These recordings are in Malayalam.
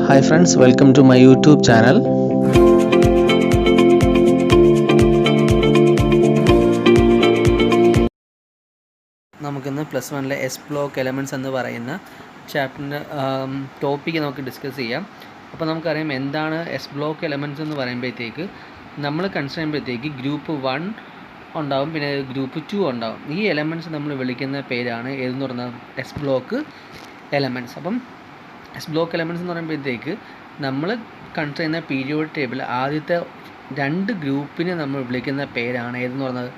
Hi friends, welcome to my YouTube channel. നമുക്കിന്ന് +1 എസ് ബ്ലോക്ക് എലമെൻറ്റ്സ് എന്ന് പറയുന്ന ചാപ്റ്ററിൻ്റെ ടോപ്പിക്ക് നമുക്ക് ഡിസ്കസ് ചെയ്യാം. അപ്പോൾ നമുക്കറിയാം എന്താണ് എസ് ബ്ലോക്ക് എലമെൻറ്റ്സ് എന്ന് പറയുമ്പോഴത്തേക്ക് നമ്മൾ കൺസിഡർ ചെയ്യുമ്പോഴത്തേക്ക് ഗ്രൂപ്പ് 1 ഉണ്ടാവും, പിന്നെ ഗ്രൂപ്പ് 2 ഉണ്ടാവും. ഈ എലമെൻറ്റ്സ് നമ്മൾ വിളിക്കുന്ന പേരാണ് ഏതെന്ന് പറഞ്ഞാൽ എസ് ബ്ലോക്ക് എലമെൻറ്റ്സ്. അപ്പം എസ് ബ്ലോക്ക് എലമെൻറ്റ്സ് എന്ന് പറയുമ്പോഴത്തേക്ക് നമ്മൾ കൺസിഡർ ചെയ്യുന്ന പീരിയോഡിക് ടേബിൾ ആദ്യത്തെ 2 ഗ്രൂപ്പിനെ നമ്മൾ വിളിക്കുന്ന പേരാണ് ഏതെന്ന് പറഞ്ഞത്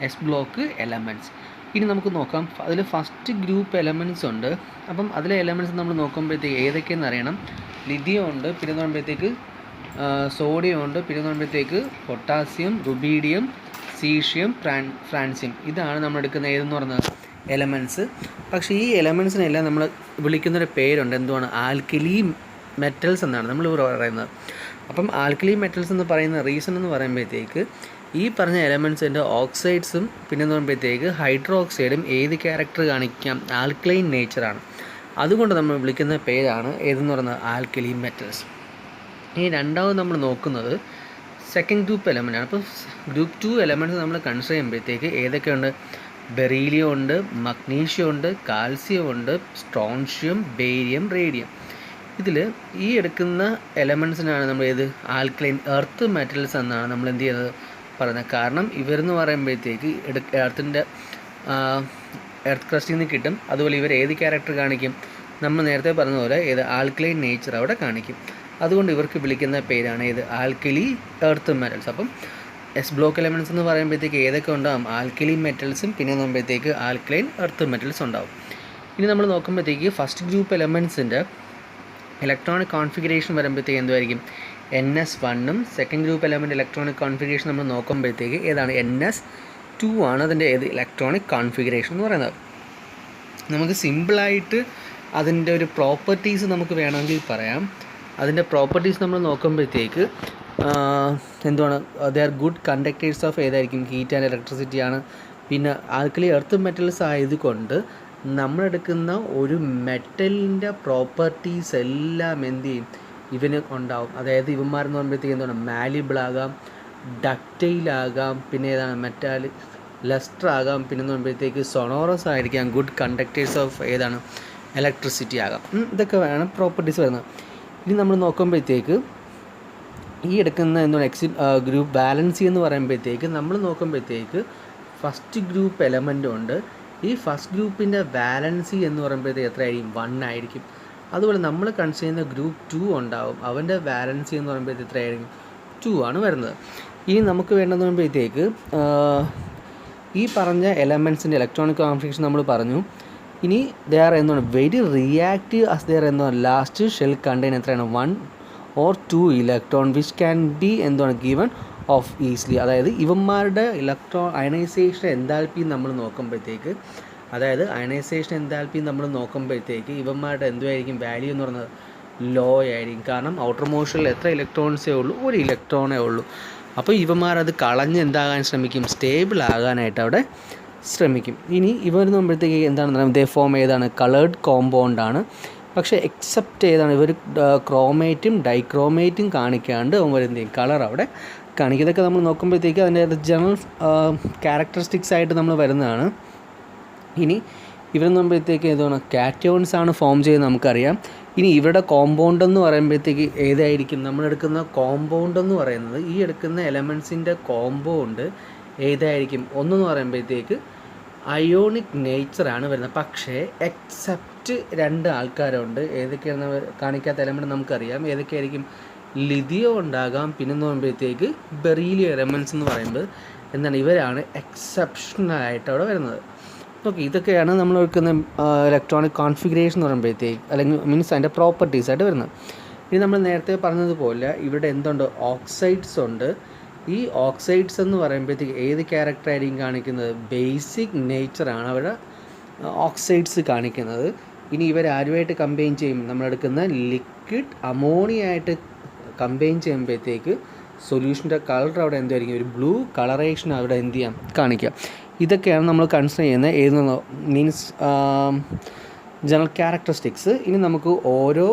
എസ് ബ്ലോക്ക് എലമെൻറ്റ്സ്. ഇനി നമുക്ക് നോക്കാം, അതിൽ ഫസ്റ്റ് ഗ്രൂപ്പ് എലമെൻറ്റ്സ് ഉണ്ട്. അപ്പം അതിലെ എലമെൻറ്റ്സ് നമ്മൾ നോക്കുമ്പോഴത്തേക്ക് ഏതൊക്കെയെന്ന് അറിയണം. ലിഥിയം ഉണ്ട്, പിന്നെ പറയുമ്പോഴത്തേക്ക് സോഡിയം ഉണ്ട്, പിന്നെ പറയുമ്പോഴത്തേക്ക് പൊട്ടാസ്യം, റുബീഡിയം, സീഷ്യം, ഫ്രാൻസിയം. ഇതാണ് നമ്മൾ എടുക്കുന്ന ഏതെന്ന് പറഞ്ഞത് എലമെൻറ്റ്സ്. പക്ഷേ ഈ എലമെൻറ്റ്സിനെല്ലാം നമ്മൾ വിളിക്കുന്നൊരു പേരുണ്ട്, എന്തുവാണ് ആൽക്കലി മെറ്റൽസ് എന്നാണ് നമ്മൾ പറയുന്നത്. അപ്പം ആൽക്കലി മെറ്റൽസ് എന്ന് പറയുന്ന റീസൺ എന്ന് പറയുമ്പോഴത്തേക്ക് ഈ പറഞ്ഞ എലമെൻറ്റ്സിൻ്റെ ഓക്സൈഡ്സും പിന്നെ എന്ന് പറയുമ്പോഴത്തേക്ക് ഹൈഡ്രോക്സൈഡും ഏത് ക്യാരക്ടർ കാണിക്കാം, ആൽക്കലൈൻ നേച്ചറാണ്. അതുകൊണ്ട് നമ്മൾ വിളിക്കുന്ന പേരാണ് ഏതെന്ന് പറയുന്നത് ആൽക്കലി മെറ്റൽസ്. ഈ രണ്ടാമത് നമ്മൾ നോക്കുന്നത് സെക്കൻഡ് ഗ്രൂപ്പ് എലമെൻ്റാണ്. അപ്പോൾ ഗ്രൂപ്പ് 2 എലമെൻറ്റ്സ് നമ്മൾ കൺസിഡർ ചെയ്യുമ്പോഴത്തേക്ക് ഏതൊക്കെയുണ്ട്, ബെറീലിയം ഉണ്ട്, മഗ്നീഷ്യം ഉണ്ട്, കാൽസ്യം ഉണ്ട്, സ്ട്രോൺഷ്യം, ബേരിയം, റേഡിയം. ഇതിൽ ഈ എടുക്കുന്ന എലമെൻറ്റ്സിനാണ് നമ്മൾ ഏത് ആൽക്കലൈൻ എർത്ത് മെറ്റൽസ് എന്നാണ് നമ്മൾ എന്ത് ചെയ്യുന്നത് പറയുന്നത്. കാരണം ഇവരെന്ന് പറയുമ്പോഴത്തേക്ക് എർത്തിൻ്റെ എർത്ത് ക്രസ്റ്റിൽ നിന്ന് കിട്ടും. അതുപോലെ ഇവർ ഏത് ക്യാരക്ടർ കാണിക്കും, നമ്മൾ നേരത്തെ പറഞ്ഞ പോലെ ഏത് ആൽക്കലൈൻ നേച്ചർ അവിടെ കാണിക്കും. അതുകൊണ്ട് ഇവർക്ക് വിളിക്കുന്ന പേരാണ് ഏത് ആൽക്കലി എർത്ത് മെറ്റൽസ്. അപ്പം എസ് ബ്ലോക്ക് എലമെൻറ്റ്സ് എന്ന് പറയുമ്പോഴത്തേക്ക് ഏതൊക്കെ ഉണ്ടാകും, ആൽക്കലി മെറ്റൽസും പിന്നെ നോക്കുമ്പോഴത്തേക്ക് ആൽക്കലൈൻ എർത്ത് മെറ്റൽസ് ഉണ്ടാകും. ഇനി നമ്മൾ നോക്കുമ്പോഴത്തേക്ക് ഫസ്റ്റ് ഗ്രൂപ്പ് എലമെൻറ്റ്സിൻ്റെ ഇലക്ട്രോണിക് കോൺഫിഗറേഷൻ വരുമ്പോഴത്തേക്ക് എന്തുമായിരിക്കും, NS1 second group element electronic configuration നമ്മൾ നോക്കുമ്പോഴത്തേക്ക് ഏതാണ് NS2 ആണ് അതിൻ്റെ ഏത് ഇലക്ട്രോണിക് കോൺഫിഗറേഷൻ എന്ന് പറയുന്നത്. നമുക്ക് സിമ്പിളായിട്ട് അതിൻ്റെ ഒരു പ്രോപ്പർട്ടീസ് നമുക്ക് വേണമെങ്കിൽ പറയാം. അതിൻ്റെ പ്രോപ്പർട്ടീസ് നമ്മൾ നോക്കുമ്പോഴത്തേക്ക് എന്തുവാണ്, they are good conductors of ഏതായിരിക്കും ഹീറ്റ് ആൻഡ് ഇലക്ട്രിസിറ്റി ആണ്. പിന്നെ ആൽക്കലി എർത്ത് മെറ്റൽസ് ആയതുകൊണ്ട് നമ്മളെടുക്കുന്ന ഒരു മെറ്റലിൻ്റെ പ്രോപ്പർട്ടീസ് എല്ലാം എന്ത് ചെയ്യും, ഇവന് ഉണ്ടാവും. അതായത് ഇവന്മാരെന്ന് പറയുമ്പോഴത്തേക്ക് എന്താണ് മാലിബിളാകാം, ഡക്റ്റൈലാകാം, പിന്നെ ഏതാണ് മെറ്റാലിക് ലസ്റ്റർ ആകാം, പിന്നെ പറയുമ്പോഴത്തേക്ക് സൊണോറസ് ആയിരിക്കാം, ഗുഡ് കണ്ടക്ടേഴ്സ് ഓഫ് ഏതാണ് ഇലക്ട്രിസിറ്റി ആകാം. ഇതൊക്കെ വേണം പ്രോപ്പർട്ടീസ് വരുന്നത്. ഇനി നമ്മൾ നോക്കുമ്പോഴത്തേക്ക് ഈ എടുക്കുന്ന എന്താണ് ഗ്രൂപ്പ് ബാലൻസി എന്ന് പറയുമ്പോഴത്തേക്ക് നമ്മൾ നോക്കുമ്പോഴത്തേക്ക് ഫസ്റ്റ് ഗ്രൂപ്പ് എലമെൻ്റ് ഉണ്ട്. ഈ ഫസ്റ്റ് ഗ്രൂപ്പിൻ്റെ വാലൻസി എന്ന് പറയുമ്പോഴത്തേക്ക് എത്രയായിരിക്കും, 1 ആയിരിക്കും. അതുപോലെ നമ്മൾ കൺസിഡർ ചെയ്യുന്ന ഗ്രൂപ്പ് 2 ഉണ്ടാവും, അവൻ്റെ വാലൻസി എന്ന് പറയുമ്പോഴത്തേക്ക് എത്രയായിരിക്കും, 2 ആണ് വരുന്നത്. ഇനി നമുക്ക് വേണ്ടതെന്ന് പറയുമ്പോഴത്തേക്ക് ഈ പറഞ്ഞ എലമെൻറ്റ്സിൻ്റെ ഇലക്ട്രോണിക് കോൺഫിഗറേഷൻ നമ്മൾ പറഞ്ഞു. ഇനി ദേ ആർ എന്താണ് very reactive as they are എന്താണ് ലാസ്റ്റ് ഷെൽ കണ്ടെയ്ൻ എത്രയാണ് 1 or 2 electron which can be എന്താണ് ഗിവൺ ഓഫ് ഈസിലി. അതായത് ഇവന്മാരുടെ ഇലക്ട്രോൺ അയണൈസേഷൻ എൻതാൽപ്പി നമ്മൾ നോക്കുമ്പോഴത്തേക്ക്, അതായത് അയണൈസേഷൻ എൻതാൽപ്പി നമ്മൾ നോക്കുമ്പോഴത്തേക്ക് ഇവന്മാരുടെ എന്തുമായിരിക്കും വാല്യൂ എന്ന് പറയുന്നത് ലോ ആയിരിക്കും. കാരണം ഔട്ടർ മോഷനിൽ എത്ര ഇലക്ട്രോൺസേ ഉള്ളൂ, 1 ഇലക്ട്രോണേ ഉള്ളൂ. അപ്പോൾ ഇവന്മാരത് കളഞ്ഞ് എന്താകാൻ ശ്രമിക്കും, സ്റ്റേബിൾ ആകാനായിട്ട് അവിടെ ശ്രമിക്കും. ഇനി ഇവർ നോക്കുമ്പോഴത്തേക്ക് എന്താണെന്ന് ദേ ഫോം ഏതാണ് കളേർഡ് കോമ്പൗണ്ടാണ്. പക്ഷേ എക്സെപ്റ്റ് ഏതാണ് ഇവർ ക്രോമേറ്റും ഡൈക്രോമേറ്റും കാണിക്കാണ്ട് അവർ എന്ത് ചെയ്യും, കളർ അവിടെ കാണിക്കും. ഇതൊക്കെ നമ്മൾ നോക്കുമ്പോഴത്തേക്ക് അതിൻ്റെ ജനറൽ ക്യാരക്ടറിസ്റ്റിക്സ് ആയിട്ട് നമ്മൾ വരുന്നതാണ്. ഇനി ഇവരെന്ന് പറയുമ്പോഴത്തേക്ക് ഏതാണ് കാറ്റയോൺസ് ആണ് ഫോം ചെയ്യുന്നത് നമുക്കറിയാം. ഇനി ഇവരുടെ കോമ്പൗണ്ട് എന്ന് പറയുമ്പോഴത്തേക്ക് ഏതായിരിക്കും, നമ്മളെടുക്കുന്ന കോമ്പൗണ്ട് എന്ന് പറയുന്നത് ഈ എടുക്കുന്ന എലമെൻറ്റ്സിൻ്റെ കോമ്പൗണ്ട് ഏതായിരിക്കും, ഒന്നെന്ന് പറയുമ്പോഴത്തേക്ക് അയോണിക് നേച്ചറാണ് വരുന്നത്. പക്ഷേ എക്സെപ്റ്റ് 2 ആൾക്കാരുണ്ട്. ഏതൊക്കെയാണ് കാണിക്കാത്ത എലമെൻറ്റ് നമുക്കറിയാം. ഏതൊക്കെയായിരിക്കും, ലിഥിയം ഉണ്ടാകാം, പിന്നെന്ന് പറയുമ്പോഴത്തേക്ക് ബെറീലിയം എലമെൻറ്റ്സ് എന്ന് പറയുമ്പോൾ എന്താണ് ഇവരാണ് എക്സെപ്ഷണലായിട്ട് അവിടെ വരുന്നത്. ഓക്കെ, ഇതൊക്കെയാണ് നമ്മൾ എടുക്കുന്ന ഇലക്ട്രോണിക് കോൺഫിഗറേഷൻ എന്ന് പറയുമ്പോഴത്തേക്ക്, അല്ലെങ്കിൽ മീൻസ് അതിൻ്റെ പ്രോപ്പർട്ടീസായിട്ട് വരുന്നത്. ഇനി നമ്മൾ നേരത്തെ പറഞ്ഞതുപോലെ ഇവിടെ എന്തുണ്ട്, ഓക്സൈഡ്സ് ഉണ്ട്. ഈ ഓക്സൈഡ്സ് എന്ന് പറയുമ്പോഴത്തേക്ക് ഏത് ക്യാരക്ടറായിരിക്കും കാണിക്കുന്നത്, ബേസിക് നേച്ചറാണ് അവിടെ ഓക്സൈഡ്സ് കാണിക്കുന്നത്. ഇനി ഇവരാരുമായിട്ട് കമ്പൈൻ ചെയ്യും, നമ്മളെടുക്കുന്ന ലിക്വിഡ് അമോണിയായിട്ട് കമ്പൈൻ ചെയ്യുമ്പോഴത്തേക്ക് സൊല്യൂഷൻ്റെ കളർ അവിടെ എന്തായിരിക്കും, ഒരു ബ്ലൂ കളറേഷൻ അവിടെ എന്ത് ചെയ്യാം കാണിക്കുക. ഇതൊക്കെയാണ് നമ്മൾ കൺസിഡർ ചെയ്യുന്ന ഏത് മീൻസ് ജനറൽ ക്യാരക്ടറിസ്റ്റിക്സ്. ഇനി നമുക്ക് ഓരോ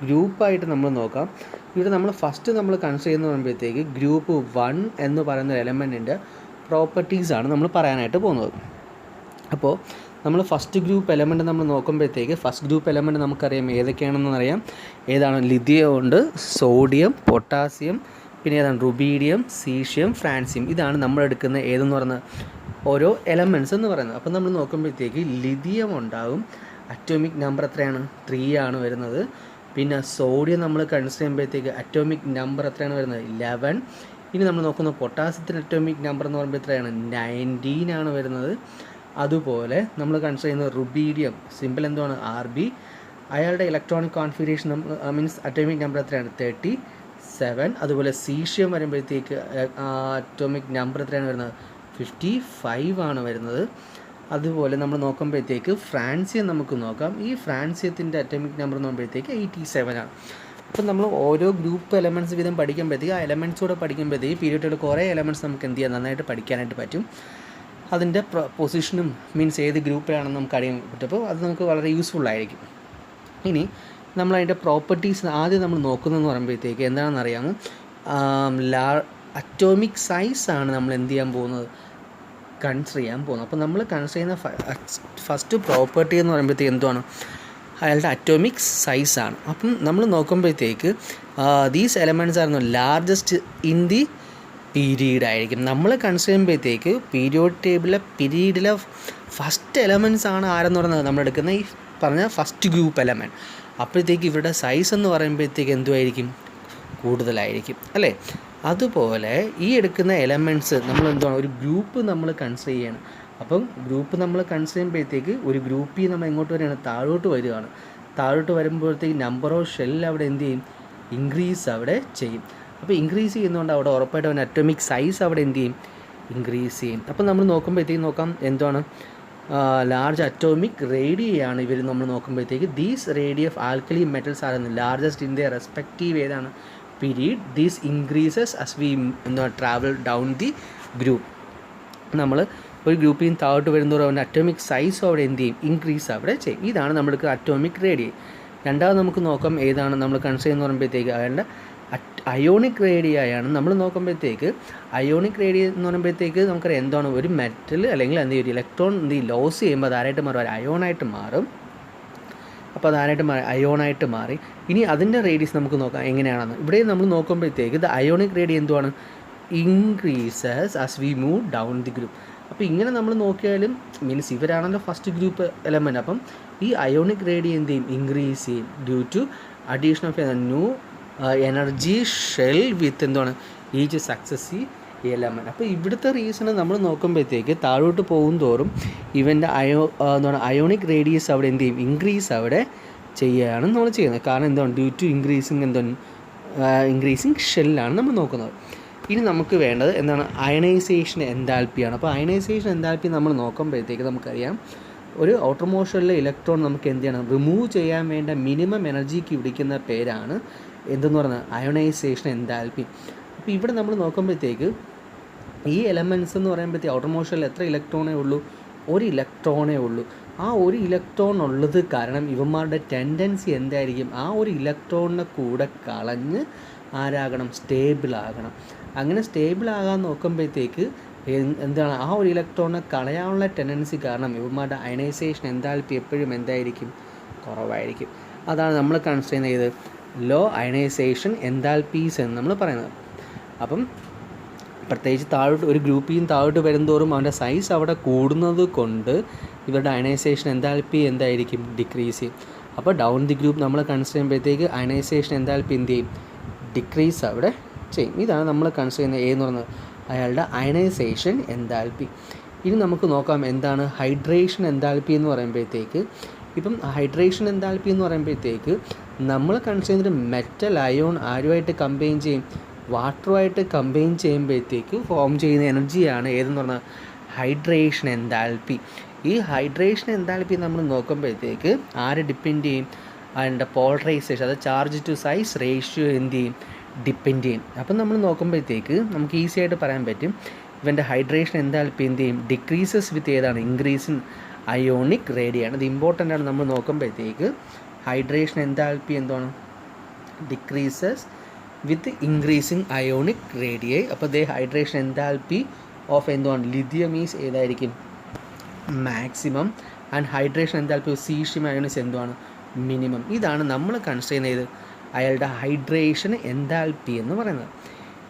ഗ്രൂപ്പായിട്ട് നമ്മൾ നോക്കാം. ഇവിടെ നമ്മൾ ഫസ്റ്റ് നമ്മൾ കൺസിഡർ ചെയ്യുന്ന പറയുമ്പോഴത്തേക്ക് ഗ്രൂപ്പ് 1 എന്ന് പറയുന്ന എലമെൻറ്റിൻ്റെ പ്രോപ്പർട്ടീസാണ് നമ്മൾ പറയാനായിട്ട് പോകുന്നത്. അപ്പോൾ നമ്മൾ ഫസ്റ്റ് ഗ്രൂപ്പ് എലമെൻറ്റ് നമ്മൾ നോക്കുമ്പോഴത്തേക്ക് ഫസ്റ്റ് ഗ്രൂപ്പ് എലമെൻറ്റ് നമുക്കറിയാം ഏതൊക്കെയാണെന്ന് അറിയാം. ഏതാണ്? ലിഥിയം ഉണ്ട്, സോഡിയം, പൊട്ടാസ്യം, പിന്നെ ഏതാണ്? Rubidium, caesium, francium. ഇതാണ് നമ്മൾ എടുക്കുന്ന ഏതെന്ന് പറയുന്നത് ഓരോ എലമെൻറ്റ്സ് എന്ന് പറയുന്നത്. അപ്പോൾ നമ്മൾ നോക്കുമ്പോഴത്തേക്ക് ലിഥിയം ഉണ്ടാകും. അറ്റോമിക് നമ്പർ എത്രയാണ്? 3 ആണ് വരുന്നത്. പിന്നെ സോഡിയം നമ്മൾ കൺസിഡർ ചെയ്യുമ്പോഴത്തേക്ക് അറ്റോമിക് നമ്പർ എത്രയാണ് വരുന്നത്? 11. ഇനി നമ്മൾ നോക്കുന്ന പൊട്ടാസ്യത്തിൻ്റെ അറ്റോമിക് നമ്പർ എന്ന് പറയുമ്പോൾ എത്രയാണ്? 19 ആണ് വരുന്നത്. അതുപോലെ നമ്മൾ കൺസിഡർ ചെയ്യുന്ന റുബീഡിയം, സിമ്പിൾ എന്താണ്? RB. അയാളുടെ electronic configuration means atomic number എത്രയാണ്? 37. അതുപോലെ സീഷ്യം വരുമ്പോഴത്തേക്ക് അറ്റോമിക് നമ്പർ എത്രയാണ് വരുന്നത്? 55 ആണ് വരുന്നത്. അതുപോലെ നമ്മൾ നോക്കുമ്പോഴത്തേക്ക് ഫ്രാൻസിയം നമുക്ക് നോക്കാം. ഈ ഫ്രാൻസിയത്തിൻ്റെ അറ്റോമിക് നമ്പർ എന്ന് പറയുമ്പോഴത്തേക്ക് 87 ആണ്. അപ്പം നമ്മൾ ഓരോ ഗ്രൂപ്പ് എലമെൻറ്റ്സ് വീതം പഠിക്കുമ്പോഴത്തേക്ക് ആ എലമെൻറ്റ്സൂടെ പഠിക്കുമ്പോഴത്തേക്ക് പീരിയഡിൽ കുറേ എലമെൻറ്റ്സ് നമുക്ക് എന്ത് ചെയ്യാം? നന്നായിട്ട് പഠിക്കാനായിട്ട് പറ്റും. അതിൻ്റെ പൊസിഷനും മീൻസ് ഏത് ഗ്രൂപ്പിലാണെന്ന് നമുക്ക് അറിയാൻ പറ്റും. അപ്പോൾ അത് നമുക്ക് വളരെ യൂസ്ഫുള്ളായിരിക്കും. ഇനി നമ്മളതിൻ്റെ പ്രോപ്പർട്ടീസ് ആദ്യം നമ്മൾ നോക്കുന്നതെന്ന് പറയുമ്പോഴത്തേക്ക് എന്താണെന്ന് അറിയാമോ? അറ്റോമിക് സൈസാണ് നമ്മൾ എന്ത് ചെയ്യാൻ പോകുന്നത്? കൺസിഡർ ചെയ്യാൻ പോകുന്നത്. അപ്പോൾ നമ്മൾ കൺസിഡർ ചെയ്യുന്ന ഫസ്റ്റ് പ്രോപ്പർട്ടി എന്ന് പറയുമ്പോഴത്തേക്ക് എന്തുവാണ്? അയാളുടെ അറ്റോമിക് സൈസാണ്. അപ്പം നമ്മൾ നോക്കുമ്പോഴത്തേക്ക് ദീസ് എലമെൻറ്റ്സ് ആയിരുന്നു ലാർജസ്റ്റ് ഇൻ ദി പീരീഡ് ആയിരിക്കും. നമ്മൾ കൺസിഡർ ചെയ്യുമ്പോഴത്തേക്ക് പീരീഡിലെ ഫസ്റ്റ് എലമെൻറ്റ്സ് ആണ് ആരെന്ന് പറയുന്നത്? നമ്മളെടുക്കുന്ന ഈ പറഞ്ഞ ഫസ്റ്റ് ഗ്രൂപ്പ് എലമെൻറ്റ്. അപ്പോഴത്തേക്ക് ഇവരുടെ സൈസ് എന്ന് പറയുമ്പോഴത്തേക്ക് എന്തുമായിരിക്കും? കൂടുതലായിരിക്കും അല്ലേ? അതുപോലെ ഈ എടുക്കുന്ന എലമെൻറ്റ്സ് നമ്മൾ എന്താണ്? ഒരു ഗ്രൂപ്പ് നമ്മൾ കൺസിഡർ ചെയ്യണം. അപ്പം ഗ്രൂപ്പ് നമ്മൾ കൺസിഡർ ചെയ്യുമ്പോഴത്തേക്ക് ഒരു ഗ്രൂപ്പിൽ നമ്മൾ എങ്ങോട്ട് വരികയാണ്? താഴോട്ട് വരികയാണ്. താഴോട്ട് വരുമ്പോഴത്തേക്ക് നമ്പർ ഓഫ് ഷെൽ അവിടെ എന്ത് ചെയ്യും? ഇൻക്രീസ് അവിടെ ചെയ്യും. അപ്പോൾ ഇൻക്രീസ് ചെയ്യുന്നതുകൊണ്ട് അവിടെ ഉറപ്പായിട്ടും അവൻ്റെ അറ്റോമിക് സൈസ് അവിടെ എന്ത് ചെയ്യും? ഇൻക്രീസ് ചെയ്യും. അപ്പോൾ നമ്മൾ നോക്കുമ്പോഴത്തേക്ക് നോക്കാം എന്താണ്? ലാർജ് അറ്റോമിക് റേഡിയാണ് ഇവർ നമ്മൾ നോക്കുമ്പോഴത്തേക്ക്. These radii of alkali metals are largest in the respective ഏതാണ്? Period. These increases as we travel down the group. നമ്മൾ ഒരു ഗ്രൂപ്പിൽ നിന്ന് താഴോട്ട് വരുന്നതോടെ അവൻ്റെ അറ്റോമിക് സൈസും അവിടെ എന്ത് ചെയ്യും? ഇൻക്രീസ് അവിടെ ചെയ്യും. ഇതാണ് നമ്മൾക്ക് അറ്റോമിക് റേഡിയ. രണ്ടാമത് നമുക്ക് നോക്കാം ഏതാണ് നമ്മൾ കൺസിഡർ ചെയ്യുന്ന പറയുമ്പോഴത്തേക്ക് അവൻ്റെ അയോണിക് റേഡിയയാണ് നമ്മൾ നോക്കുമ്പോഴത്തേക്ക്. അയോണിക് റേഡിയ എന്ന് പറയുമ്പോഴത്തേക്ക് നമുക്കറിയാം എന്താണ്? ഒരു മെറ്റൽ അല്ലെങ്കിൽ എന്ത് ചെയ്യും? ഒരു ഇലക്ട്രോൺ എന്ത് ചെയ്യും? ലോസ് ചെയ്യുമ്പോൾ അതാരായിട്ട് മാറും? ഒരു അയോണായിട്ട് മാറും. അപ്പോൾ അതാരായിട്ട് അയോണായിട്ട് മാറി. ഇനി അതിൻ്റെ റേഡിയസ് നമുക്ക് നോക്കാം എങ്ങനെയാണെന്ന്. ഇവിടെ നമ്മൾ നോക്കുമ്പോഴത്തേക്ക് ദ അയോണിക് റേഡിയ എന്തുവാണ്? Increases as we move down the group. അപ്പോൾ ഇങ്ങനെ നമ്മൾ നോക്കിയാലും മീൻസ് ഇവരാണല്ലോ ഫസ്റ്റ് ഗ്രൂപ്പ് എലമെൻറ്റ്. അപ്പം ഈ അയോണിക് റേഡിയ എന്ത് ചെയ്യും? ഇൻക്രീസ് ചെയ്യും due to addition of new energy shell with എന്താണ്? Each successive element. അപ്പോൾ ഇവിടുത്തെ റീസണ് നമ്മൾ നോക്കുമ്പോഴത്തേക്ക് താഴോട്ട് പോകും തോറും ഇവൻ്റെ അയോണിക് റേഡിയസ് അവിടെ എന്ത് ചെയ്യും? ഇൻക്രീസ് അവിടെ ചെയ്യുകയാണ് നമ്മൾ ചെയ്യുന്നത്. കാരണം എന്താണ്? ഡ്യൂ ടു ഇൻക്രീസിങ് ഷെല്ലാണ് നമ്മൾ നോക്കുന്നത്. ഇനി നമുക്ക് വേണ്ടത് എന്താണ്? അയണൈസേഷൻ എൻതാൽപ്പിയാണ്. അപ്പോൾ അയണൈസേഷൻ എൻതാൽപ്പി നമ്മൾ നോക്കുമ്പോഴത്തേക്ക് നമുക്കറിയാം ഒരു ഔട്ടർമോസ്റ്റ് ഷെല്ലിലെ ഇലക്ട്രോൺ നമുക്ക് എന്ത് ചെയ്യണം? റിമൂവ് ചെയ്യാൻ വേണ്ട മിനിമം എനർജിക്ക് വിളിക്കുന്ന പേരാണ് എന്തെന്ന് പറയുന്നത്? Ionisation enthalpy. അപ്പോൾ ഇവിടെ നമ്മൾ നോക്കുമ്പോഴത്തേക്ക് ഈ എലമെൻറ്റ്സ് എന്ന് പറയുമ്പോഴത്തേക്ക് ഔട്ടർമോസ്റ്റ് ഷെല്ലിൽ എത്ര ഇലക്ട്രോണേ ഉള്ളൂ? ഒരു ഇലക്ട്രോണേ ഉള്ളൂ. ആ ഒരു ഇലക്ട്രോൺ ഉള്ളത് കാരണം ഇവന്മാരുടെ ടെൻഡൻസി എന്തായിരിക്കും? ആ ഒരു ഇലക്ട്രോണിനെ കൂടെ കളഞ്ഞ് ആരാകണം? സ്റ്റേബിളാകണം. അങ്ങനെ സ്റ്റേബിളാകാൻ നോക്കുമ്പോഴത്തേക്ക് എന്താണ്? ആ ഒരു ഇലക്ട്രോണിനെ കളയാനുള്ള ടെൻഡൻസി കാരണം ഇവന്മാരുടെ അയണൈസേഷൻ എൻതാൽപ്പി എപ്പോഴും എന്തായിരിക്കും? കുറവായിരിക്കും. അതാണ് നമ്മൾ കൺസിഡർ ചെയ്യുന്നത് ലോ അയണൈസേഷൻ എൻതാൽപ്പീസ് എന്ന് നമ്മൾ പറയുന്നത്. അപ്പം പ്രത്യേകിച്ച് താഴോട്ട് ഒരു ഗ്രൂപ്പിൽ നിന്ന് താഴോട്ട് വരുന്തോറും അവൻ്റെ സൈസ് അവിടെ കൂടുന്നത് കൊണ്ട് ഇവരുടെ അയണൈസേഷൻ എൻതാൽപ്പി എന്തായിരിക്കും? ഡിക്രീസ് ചെയ്യും. അപ്പോൾ ഡൗൺ ദി ഗ്രൂപ്പ് നമ്മൾ കൺസിഡർ ചെയ്യുമ്പോഴത്തേക്ക് അയണൈസേഷൻ എൻതാൽപ്പി എന്ത് ചെയ്യും? ഡിക്രീസ് അവിടെ ചെയ്യും. ഇതാണ് നമ്മൾ കൺസിഡർ ചെയ്യുന്ന എന്ന് പറയുന്നത് അയാളുടെ അയണൈസേഷൻ എൻതാൽപ്പി. ഇനി നമുക്ക് നോക്കാം എന്താണ് ഹൈഡ്രേഷൻ എൻതാൽപ്പി എന്ന് പറയുമ്പോഴത്തേക്ക്. ഇപ്പം ഹൈഡ്രേഷൻ എൻതാൽപ്പി എന്ന് പറയുമ്പോഴത്തേക്ക് നമ്മൾ കൺസിഡർ ചെയ്യുന്നൊരു മെറ്റൽ അയോൺ ആരുമായിട്ട് കമ്പൈൻ ചെയ്യും? വാട്ടറുമായിട്ട് കമ്പൈൻ ചെയ്യുമ്പോഴത്തേക്ക് ഫോം ചെയ്യുന്ന എനർജിയാണ് ഏതെന്ന് പറഞ്ഞാൽ ഹൈഡ്രേഷൻ എൻതാൽപ്പി. ഈ ഹൈഡ്രേഷൻ എൻതാൽപ്പി നമ്മൾ നോക്കുമ്പോഴത്തേക്ക് ആരെ ഡിപ്പെൻഡ് ചെയ്യും? അതിൻ്റെ പോളറൈസേഷൻ, അത് ചാർജ് ടു സൈസ് റേഷ്യോ എന്ത് ചെയ്യും? ഡിപ്പെൻഡ് ചെയ്യും. അപ്പം നമ്മൾ നോക്കുമ്പോഴത്തേക്ക് നമുക്ക് ഈസി ആയിട്ട് പറയാൻ പറ്റും ഇവൻ്റെ ഹൈഡ്രേഷൻ എൻതാൽപ്പി എന്ത് ചെയ്യും? ഡിക്രീസസ് വിത്ത് ഏതാണ്? ഇൻക്രീസ് ഇൻ അയോണിക് റേഡിയാണ്. ഇത് ഇമ്പോർട്ടൻ്റ് ആണ്. നമ്മൾ നോക്കുമ്പോഴത്തേക്ക് ഹൈഡ്രേഷൻ എൻതാൽപ്പി എന്താണ്? decreases with increasing ionic radii. അപ്പോൾ ദേ ഹൈഡ്രേഷൻ എൻതാൽപ്പി ഓഫ് എന്താണ് ലിഥിയം ഈസ് ഏതായിരിക്കും maximum and hydration enthalpy of caesium ion is എന്താണ് മിനിമം. ഇതാണ് നമ്മൾ കൺസിഡർ ചെയ്യുന്നത് അയാളുടെ ഹൈഡ്രേഷൻ എൻതാൽപ്പി എന്ന് പറയുന്നത്.